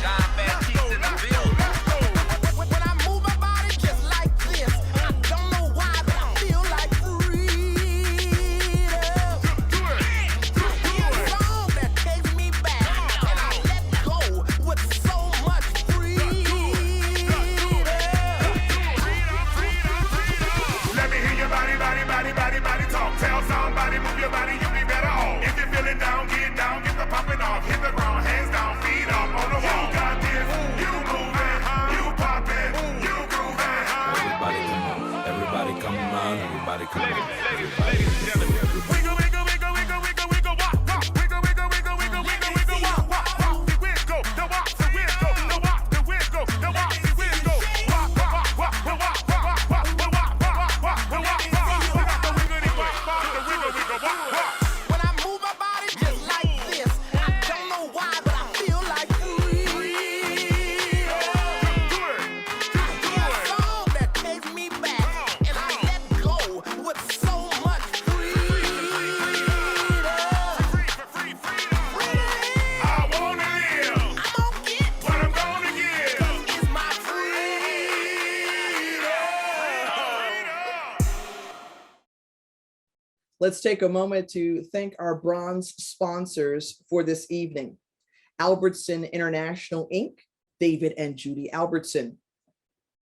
John Baptiste in the building. When I move my body just like this, I don't know why, but I feel like freedom. Do it. A song that takes me back, and I let go with so much freedom. Let me hear your body talk. Tell somebody, move your body, you'll be better off. If you're feeling down, get the popping off. Hit the ground, hands down, feet up on the wall. You got this, you moving, you popping, you grooving. Everybody come on, everybody come on. Ladies and gentlemen. Wiggle, wiggle, wiggle, wiggle, wiggle, wiggle, walk, walk. Wiggle, wiggle, wiggle, wiggle, wiggle, wiggle, walk, walk, walk. The wiggle, the walk, the wiggle, the walk, the wiggle, the walk, the wiggle. Walk, walk, walk, the walk, walk, walk, the walk, walk, walk, the walk, walk. When I move my body just like this, I don't know why, but I feel like freedom. A song that takes me back, and I let go with so much freedom. I wanna live. I'm gonna get what I'm gonna give. 'Cause it's my Let's take a moment to thank our bronze sponsors for this evening. Albertson International Inc., David and Judy Albertson.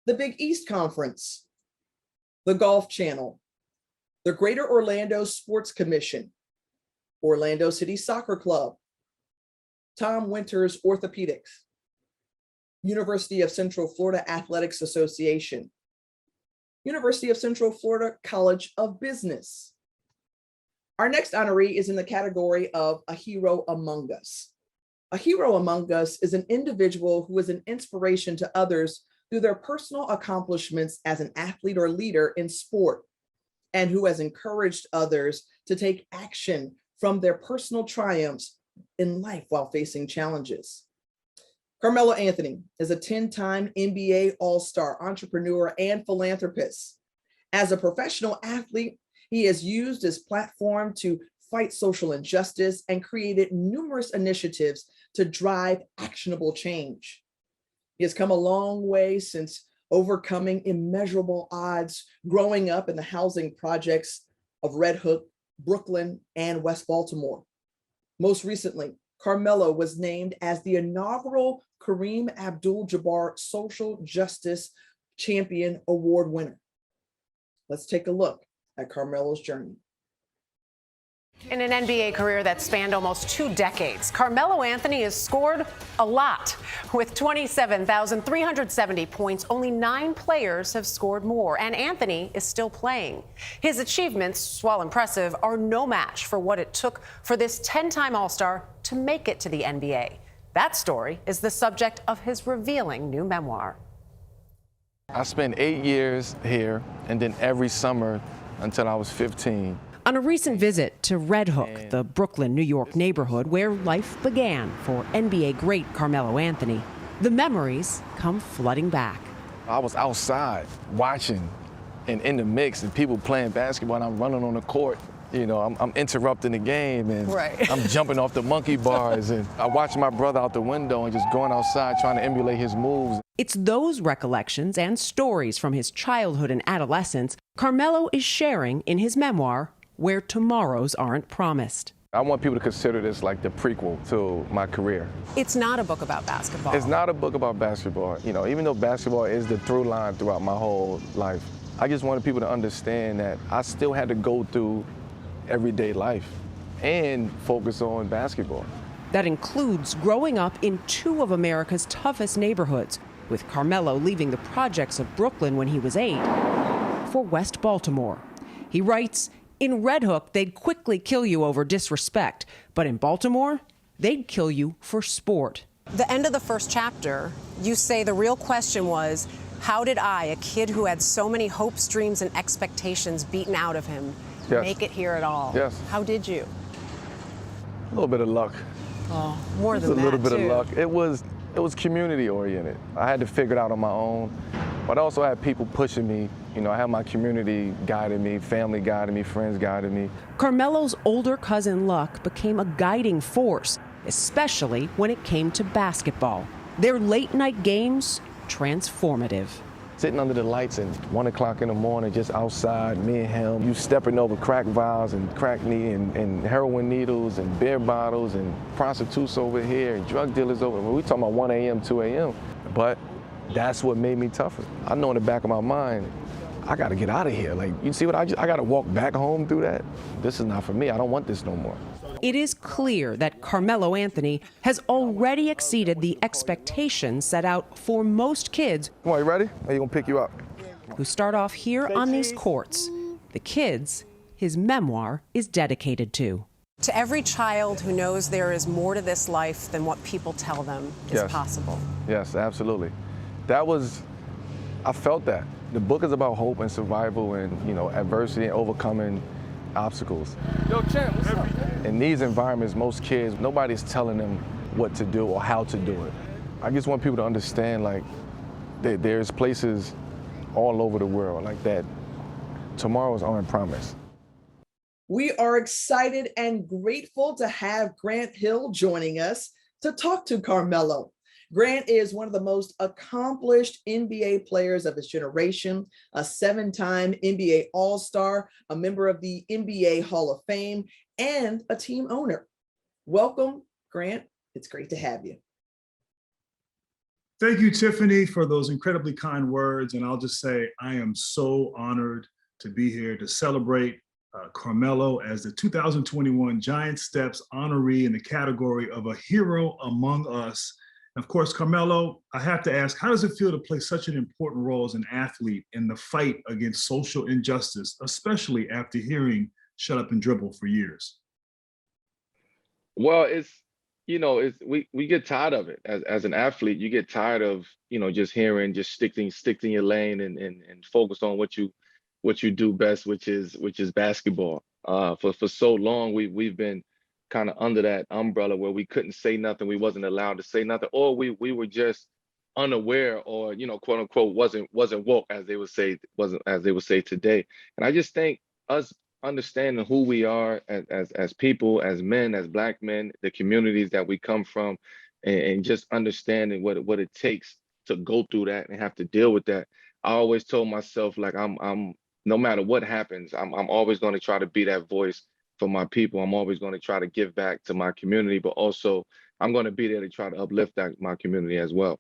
The Big East Conference, the Golf Channel, the Greater Orlando Sports Commission, Orlando City Soccer Club, Tom Winters Orthopedics, University of Central Florida Athletics Association, University of Central Florida College of Business. Our next honoree is in the category of a hero among us. A hero among us is an individual who is an inspiration to others through their personal accomplishments as an athlete or leader in sport, and who has encouraged others to take action from their personal triumphs in life while facing challenges. Carmelo Anthony is a 10-time NBA All-Star entrepreneur and philanthropist. As a professional athlete, he has used his platform to fight social injustice and created numerous initiatives to drive actionable change. He has come a long way since overcoming immeasurable odds growing up in the housing projects of Red Hook, Brooklyn, and West Baltimore. Most recently, Carmelo was named as the inaugural Kareem Abdul-Jabbar Social Justice Champion Award winner. Let's take a look at Carmelo's journey. In an NBA career that spanned almost 2 decades, Carmelo Anthony has scored a lot. With 27,370 points, only 9 players have scored more, and Anthony is still playing. His achievements, while impressive, are no match for what it took for this 10-time All-Star to make it to the NBA. That story is the subject of his revealing new memoir. I spent 8 years here, and then every summer until I was 15. On a recent visit to Red Hook, the Brooklyn, New York neighborhood where life began for NBA great Carmelo Anthony, the memories come flooding back. I was outside watching and in the mix and people playing basketball, and I'm running on the court. You know, I'm interrupting the game, and I'm jumping off the monkey bars, and I watched my brother out the window and just going outside trying to emulate his moves. It's those recollections and stories from his childhood and adolescence Carmelo is sharing in his memoir, Where Tomorrows Aren't Promised. I want people to consider this like the prequel to my career. It's not a book about basketball. It's not a book about basketball. You know, even though basketball is the through line throughout my whole life, I just wanted people to understand that I still had to go through everyday life and focus on basketball. That includes growing up in 2 of America's toughest neighborhoods, with Carmelo leaving the projects of Brooklyn when he was 8 for West Baltimore. He writes, "In Red Hook, they'd quickly kill you over disrespect, but in Baltimore, they'd kill you for sport." The end of the first chapter, you say the real question was, how did I, a kid who had so many hopes, dreams, and expectations beaten out of him, make it here at all? Yes. How did you? A little bit of luck. Oh, more Just than a little that, bit too. of luck. It was community oriented. I had to figure it out on my own, but I also had people pushing me. You know, I had my community guiding me, family guiding me, friends guiding me. Carmelo's older cousin Luck became a guiding force, especially when it came to basketball. Their late night games, transformative. Sitting under the lights at 1 o'clock in the morning, just outside, me and him, you stepping over crack vials and crack and heroin needles and beer bottles and prostitutes over here and drug dealers over. We talking about 1 a.m., 2 a.m. But that's what made me tougher. I know in the back of my mind, I got to get out of here. Like, you see what I got to walk back home through that? This is not for me. I don't want this no more. It is clear that Carmelo Anthony has already exceeded the expectations set out for most kids. Come on, you ready? Are you gonna pick you up? Who start off here on these courts. The kids his memoir is dedicated to. To every child who knows there is more to this life than what people tell them is Yes. possible. Yes, absolutely. I felt that. The book is about hope and survival and, adversity and overcoming obstacles. Yo, champ, what's up? In these environments, most kids, nobody's telling them what to do or how to do it. I just want people to understand, like, that there's places all over the world like that. Tomorrow's aren't promised. We are excited and grateful to have Grant Hill joining us to talk to Carmelo. Grant is one of the most accomplished NBA players of his generation, a 7-time NBA All-Star, a member of the NBA Hall of Fame, and a team owner. Welcome, Grant. It's great to have you. Thank you, Tiffany, for those incredibly kind words. And I'll just say, I am so honored to be here to celebrate Carmelo as the 2021 Giant Steps honoree in the category of a hero among us. Of course, Carmelo, I have to ask, how does it feel to play such an important role as an athlete in the fight against social injustice, especially after hearing Shut Up and Dribble for years? Well, we get tired of it. As an athlete, you get tired of, just hearing, just stick in your lane and focus on what you do best, which is basketball. For so long, we've been kind of under that umbrella where we couldn't say nothing, we wasn't allowed to say nothing, or we were just unaware, or quote unquote wasn't woke, as they would say today. And I just think us understanding who we are as people, as men, as Black men, the communities that we come from, and just understanding what it takes to go through that and have to deal with that. I always told myself, like, I'm no matter what happens, I'm always going to try to be that voice for my people. I'm always going to try to give back to my community, but also I'm going to be there to try to uplift my community as well.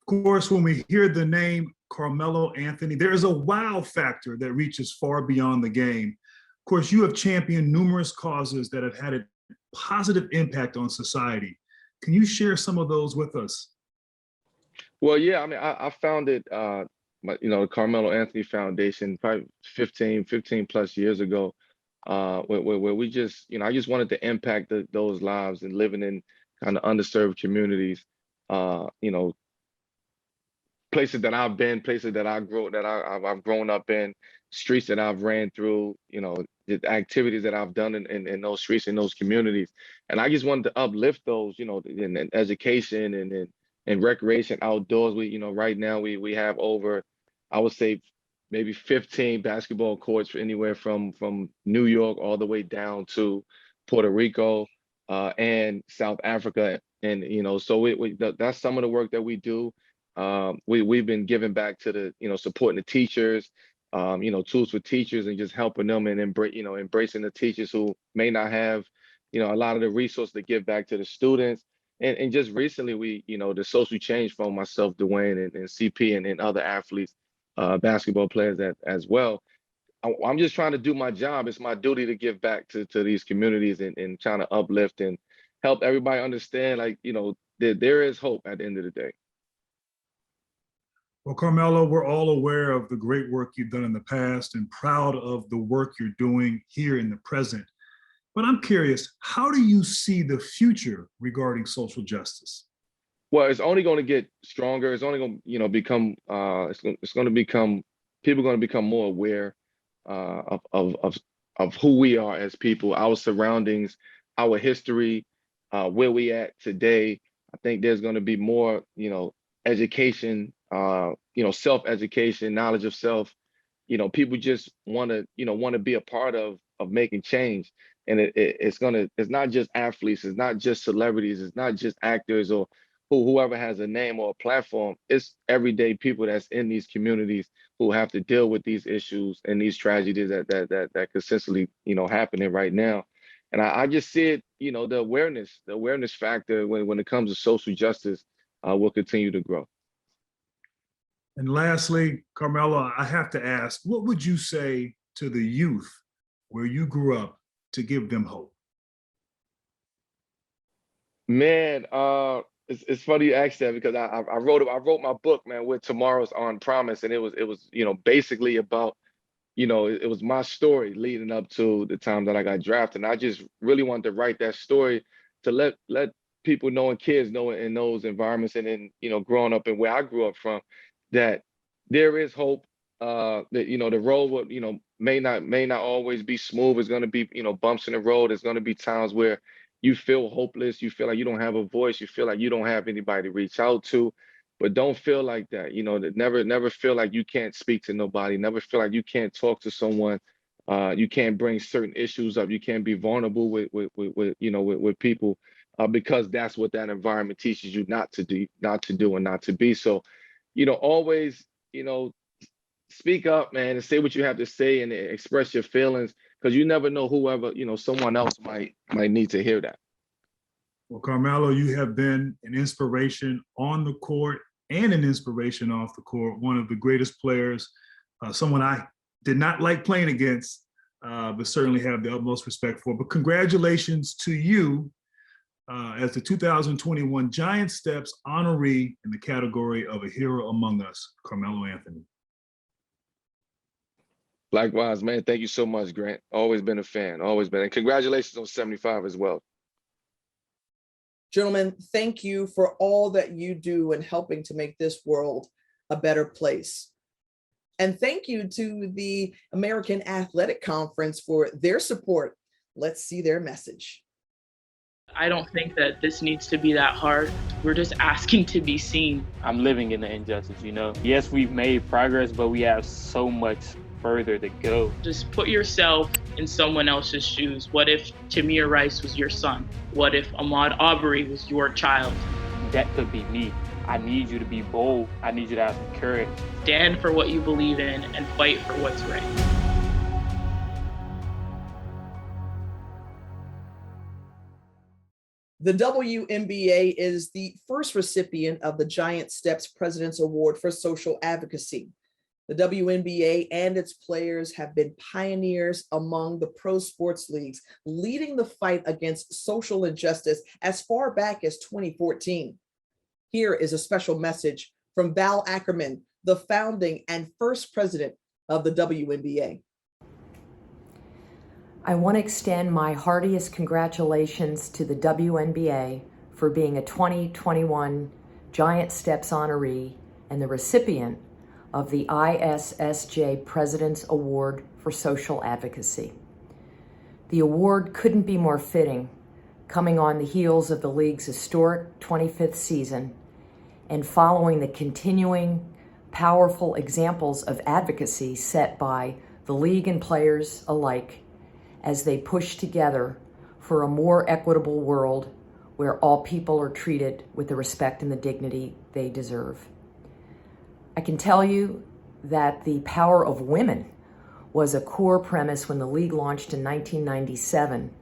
Of course, when we hear the name Carmelo Anthony, there is a wow factor that reaches far beyond the game. Of course, you have championed numerous causes that have had a positive impact on society. Can you share some of those with us? Well, yeah, I mean, I founded, the Carmelo Anthony Foundation probably 15 plus years ago, where we just, I just wanted to impact those lives and living in kind of underserved communities, places that I've been, places that I've grown up in, streets that I've ran through, the activities that I've done in those streets, in those communities. And I just wanted to uplift those, in education and recreation outdoors. Right now we have over, I would say, maybe 15 basketball courts anywhere from New York all the way down to Puerto Rico and South Africa. And, so that's some of the work that we do. We've been giving back to supporting the teachers, tools for teachers, and just helping them and embracing the teachers who may not have, a lot of the resources to give back to the students. And just recently, the social change from myself, Dwayne, and CP and other athletes, basketball players as well. I'm just trying to do my job. It's my duty to give back to these communities and trying to uplift and help everybody understand, like, there is hope at the end of the day. Well, Carmelo, we're all aware of the great work you've done in the past and proud of the work you're doing here in the present. But I'm curious, how do you see the future regarding social justice? Well, it's only going to get stronger. It's only going to, become. It's going to become. People are going to become more aware of who we are as people, our surroundings, our history, where we at today. I think there's going to be more, education, self-education, knowledge of self. People just want to be a part of making change. And it's not just athletes, it's not just celebrities, it's not just actors or whoever has a name or a platform. It's everyday people that's in these communities who have to deal with these issues and these tragedies that consistently, happening right now. And I just see it, the awareness factor when it comes to social justice will continue to grow. And lastly, Carmelo, I have to ask, what would you say to the youth where you grew up to give them hope? Man, it's funny you asked that because I wrote my book, man, with Tomorrow's on Promise, and it was basically about it was my story leading up to the time that I got drafted. And I just really wanted to write that story to let people know and kids know in those environments and then growing up and where I grew up from, that there is hope. That the road will may not always be smooth. It's going to be bumps in the road. There's going to be times where you feel hopeless. You feel like you don't have a voice. You feel like you don't have anybody to reach out to. But don't feel like that. Never feel like you can't speak to nobody. Never feel like you can't talk to someone. You can't bring certain issues up. You can't be vulnerable with people because that's what that environment teaches you not to do and not to be. So, always, speak up, man, and say what you have to say and express your feelings, because you never know whoever, someone else might need to hear that. Well, Carmelo, you have been an inspiration on the court and an inspiration off the court. One of the greatest players, someone I did not like playing against, but certainly have the utmost respect for. But congratulations to you as the 2021 Giant Steps honoree in the category of a hero among us, Carmelo Anthony. Likewise, man. Thank you so much, Grant. Always been a fan, always been. And congratulations on 75 as well. Gentlemen, thank you for all that you do in helping to make this world a better place. And thank you to the American Athletic Conference for their support. Let's see their message. I don't think that this needs to be that hard. We're just asking to be seen. I'm living in the injustice, Yes, we've made progress, but we have so much further to go. Just put yourself in someone else's shoes. What if Tamir Rice was your son? What if Ahmaud Arbery was your child? That could be me. I need you to be bold. I need you to have some courage. Stand for what you believe in and fight for what's right. The WNBA is the first recipient of the Giant Steps President's Award for Social Advocacy. The WNBA and its players have been pioneers among the pro sports leagues, leading the fight against social injustice as far back as 2014. Here is a special message from Val Ackerman, the founding and first president of the WNBA. I want to extend my heartiest congratulations to the WNBA for being a 2021 Giant Steps honoree and the recipient of the ISSJ President's Award for Social Advocacy. The award couldn't be more fitting, coming on the heels of the league's historic 25th season and following the continuing powerful examples of advocacy set by the league and players alike as they push together for a more equitable world where all people are treated with the respect and the dignity they deserve. I can tell you that the power of women was a core premise when the league launched in 1997.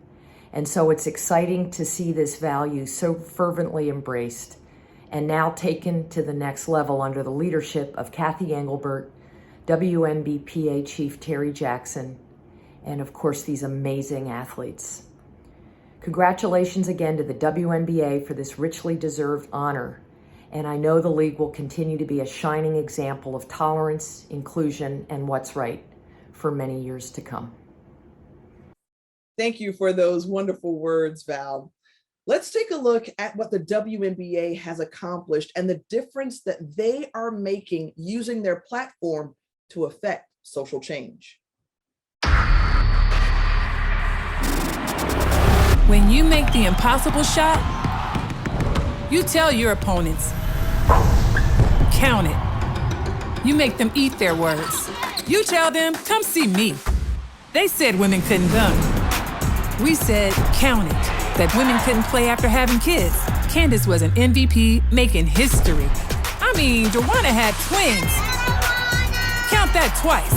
And so it's exciting to see this value so fervently embraced and now taken to the next level under the leadership of Kathy Engelbert, WNBPA Chief Terry Jackson, and of course, these amazing athletes. Congratulations again to the WNBA for this richly deserved honor. And I know the league will continue to be a shining example of tolerance, inclusion, and what's right for many years to come. Thank you for those wonderful words, Val. Let's take a look at what the WNBA has accomplished and the difference that they are making using their platform to affect social change. When you make the impossible shot, you tell your opponents, count it. You make them eat their words. You tell them, come see me. They said women couldn't dunk. We said, count it, that women couldn't play after having kids. Candace was an MVP making history. I mean, Joanna had twins. Count that twice.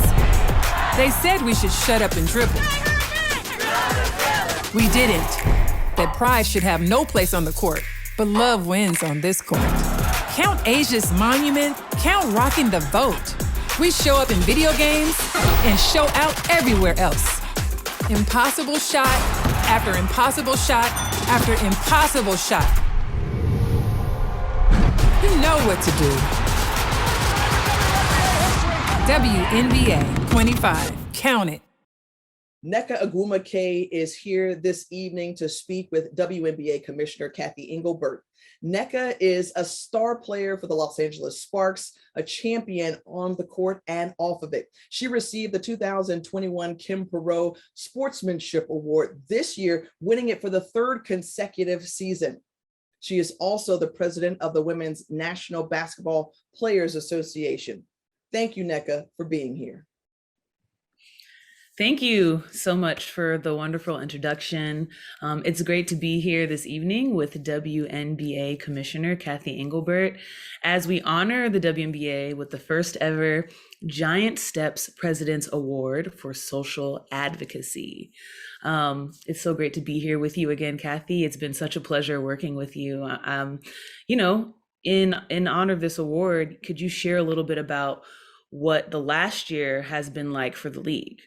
They said we should shut up and dribble. We didn't. That pride should have no place on the court, but love wins on this court. Count Asia's monument, count rocking the vote. We show up in video games and show out everywhere else. Impossible shot after impossible shot after impossible shot. You know what to do. WNBA 25, count it. Nneka Agwumoke is here this evening to speak with WNBA Commissioner Kathy Engelbert. Nneka is a star player for the Los Angeles Sparks, a champion on the court and off of it. She received the 2021 Kim Perot Sportsmanship Award this year, winning it for the third consecutive season. She is also the president of the Women's National Basketball Players Association. Thank you, Nneka, for being here. Thank you so much for the wonderful introduction. It's great to be here this evening with WNBA Commissioner Kathy Engelbert as we honor the WNBA with the first ever Giant Steps President's Award for Social Advocacy. It's so great to be here with you again, Kathy. It's been such a pleasure working with you. In honor of this award, could you share a little bit about what the last year has been like for the league?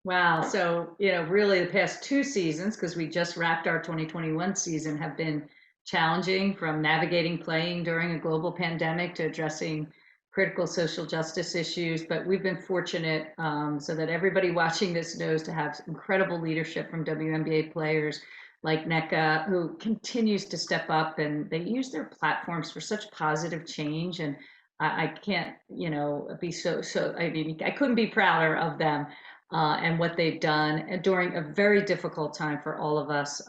Wow. So, really the past two seasons, because we just wrapped our 2021 season, have been challenging, from navigating playing during a global pandemic to addressing critical social justice issues. But we've been fortunate, so that everybody watching this knows, to have incredible leadership from WNBA players like Nneka, who continues to step up, and they use their platforms for such positive change. And I can't, be I couldn't be prouder of them. And what they've done during a very difficult time for all of us.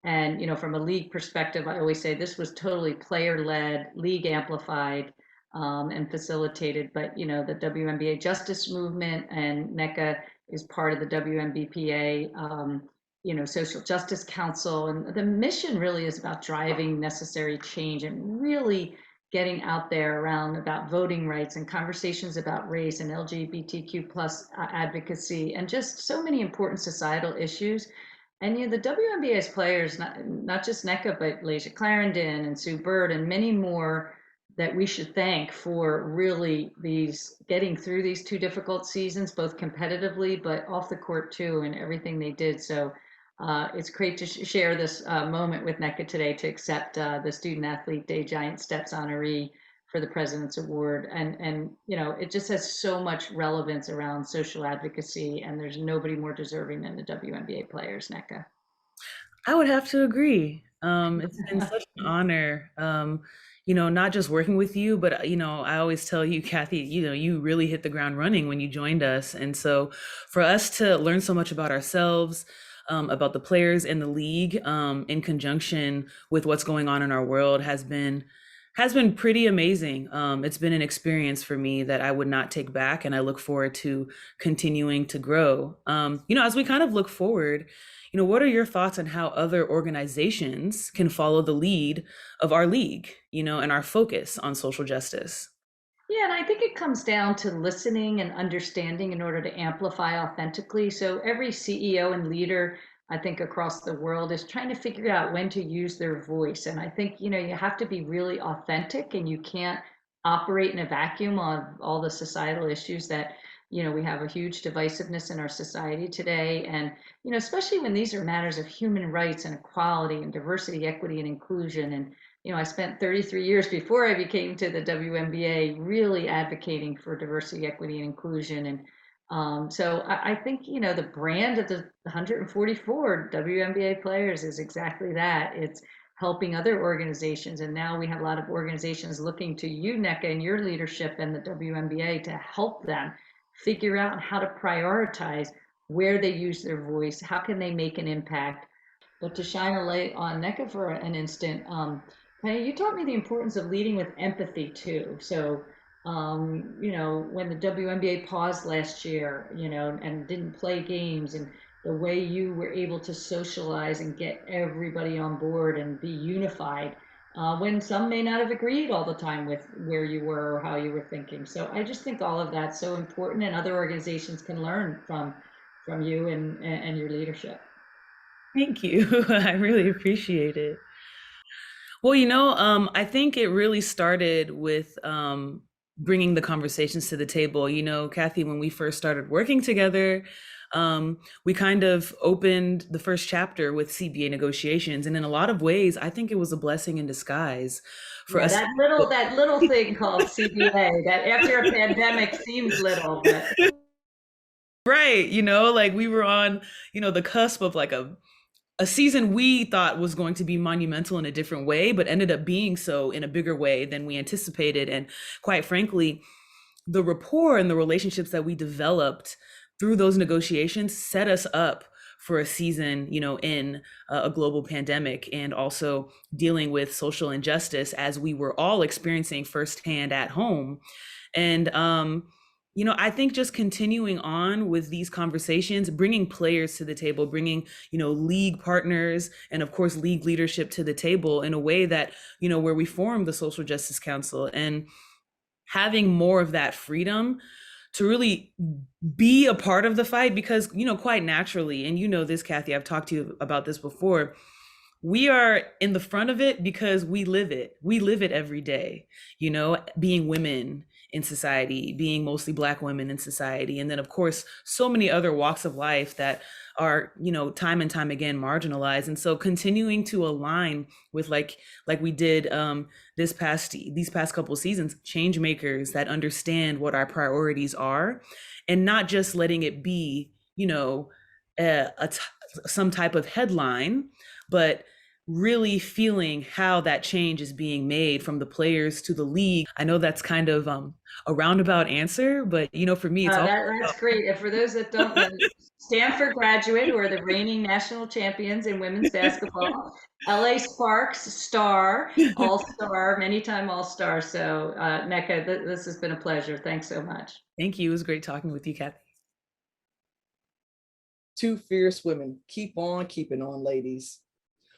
And from a league perspective, I always say this was totally player-led, league amplified, and facilitated. But the WNBA Justice Movement, and Nneka is part of the WNBPA, Social Justice Council, and the mission really is about driving necessary change and really getting out there around about voting rights and conversations about race and LGBTQ plus advocacy, and just so many important societal issues. And the WNBA's players, not just Nneka, but Layshia Clarendon and Sue Bird and many more, that we should thank for really getting through these two difficult seasons, both competitively but off the court too, and everything they did. So it's great to share this moment with Nneka today to accept the Student Athlete Day Giant Steps honoree for the President's Award. And it just has so much relevance around social advocacy, and there's nobody more deserving than the WNBA players, Nneka. I would have to agree. It's been such an honor, not just working with you, but, I always tell you, Kathy, you really hit the ground running when you joined us. And so for us to learn so much about ourselves, about the players in the league, in conjunction with what's going on in our world, has been pretty amazing. It's been an experience for me that I would not take back, and I look forward to continuing to grow. As we kind of look forward, what are your thoughts on how other organizations can follow the lead of our league, and our focus on social justice? Yeah, and I think it comes down to listening and understanding in order to amplify authentically. So every CEO and leader, I think, across the world is trying to figure out when to use their voice. And I think, you have to be really authentic, and you can't operate in a vacuum on all the societal issues that, we have a huge divisiveness in our society today. And, especially when these are matters of human rights and equality and diversity, equity, and inclusion. And I spent 33 years before I became to the WNBA really advocating for diversity, equity, and inclusion. And so I think, the brand of the 144 WNBA players is exactly that. It's helping other organizations. And now we have a lot of organizations looking to you, Nneka, and your leadership and the WNBA to help them figure out how to prioritize where they use their voice, how can they make an impact. But to shine a light on NECA for an instant, Penny, you taught me the importance of leading with empathy too. So, you know, when the WNBA paused last year, you know, and didn't play games, and the way you were able to socialize and get everybody on board and be unified, when some may not have agreed all the time with where you were or how you were thinking. So I just think all of that's so important, and other organizations can learn from you and your leadership. Thank you. I really appreciate it. Well, you know, I think it really started with bringing the conversations to the table. You know, Kathy, when we first started working together, we kind of opened the first chapter with CBA negotiations, and in a lot of ways, I think it was a blessing in disguise for us. That little thing called CBA that after a pandemic seems little, but right, you know, like we were on, you know, the cusp of like a season we thought was going to be monumental in a different way, but ended up being so in a bigger way than we anticipated. And quite frankly, the rapport and the relationships that we developed through those negotiations set us up for a season, you know, in a global pandemic, and also dealing with social injustice as we were all experiencing firsthand at home. And, you know, I think just continuing on with these conversations, bringing players to the table, bringing, you know, league partners and of course, league leadership to the table in a way that, you know, where we formed the Social Justice Council, and having more of that freedom to really be a part of the fight, because, you know, quite naturally, and you know this, Kathy, I've talked to you about this before, we are in the front of it because we live it. We live it every day, you know, being women in society, being mostly Black women in society. And then of course, so many other walks of life that are, you know, time and time again, marginalized. And so continuing to align with like we did these past couple of seasons, change makers that understand what our priorities are, and not just letting it be, you know, some type of headline, but really feeling how that change is being made from the players to the league. I know that's kind of a roundabout answer, but you know, for me, it's all that's great. And for those that don't know, Stanford graduate, who are the reigning national champions in women's basketball, LA Sparks star, all-star, many-time all-star. So NECA, this has been a pleasure. Thanks so much. Thank you. It was great talking with you, Kathy. Two fierce women. Keep on keeping on, ladies.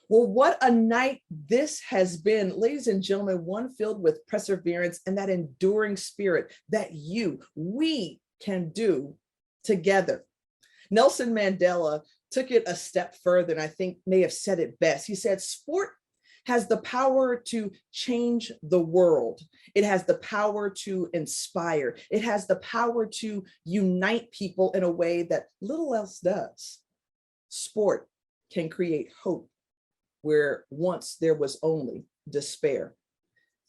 Well, what a night this has been, ladies and gentlemen, one filled with perseverance and that enduring spirit that we can do together. Nelson Mandela took it a step further, and I think may have said it best. He said, sport has the power to change the world. It has the power to inspire. It has the power to unite people in a way that little else does. Sport can create hope where once there was only despair.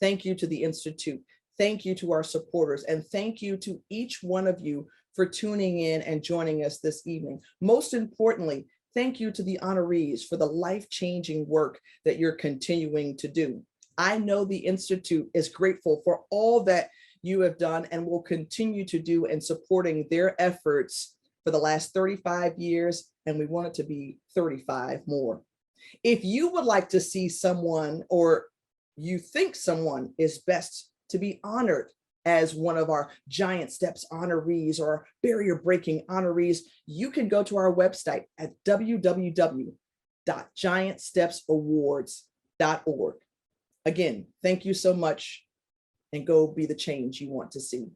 Thank you to the Institute. Thank you to our supporters, and thank you to each one of you for tuning in and joining us this evening. Most importantly, thank you to the honorees for the life-changing work that you're continuing to do. I know the Institute is grateful for all that you have done and will continue to do in supporting their efforts for the last 35 years, and we want it to be 35 more. If you would like to see someone, or you think someone is best to be honored as one of our Giant Steps honorees or barrier-breaking honorees, you can go to our website at www.giantstepsawards.org. Again, thank you so much, and go be the change you want to see.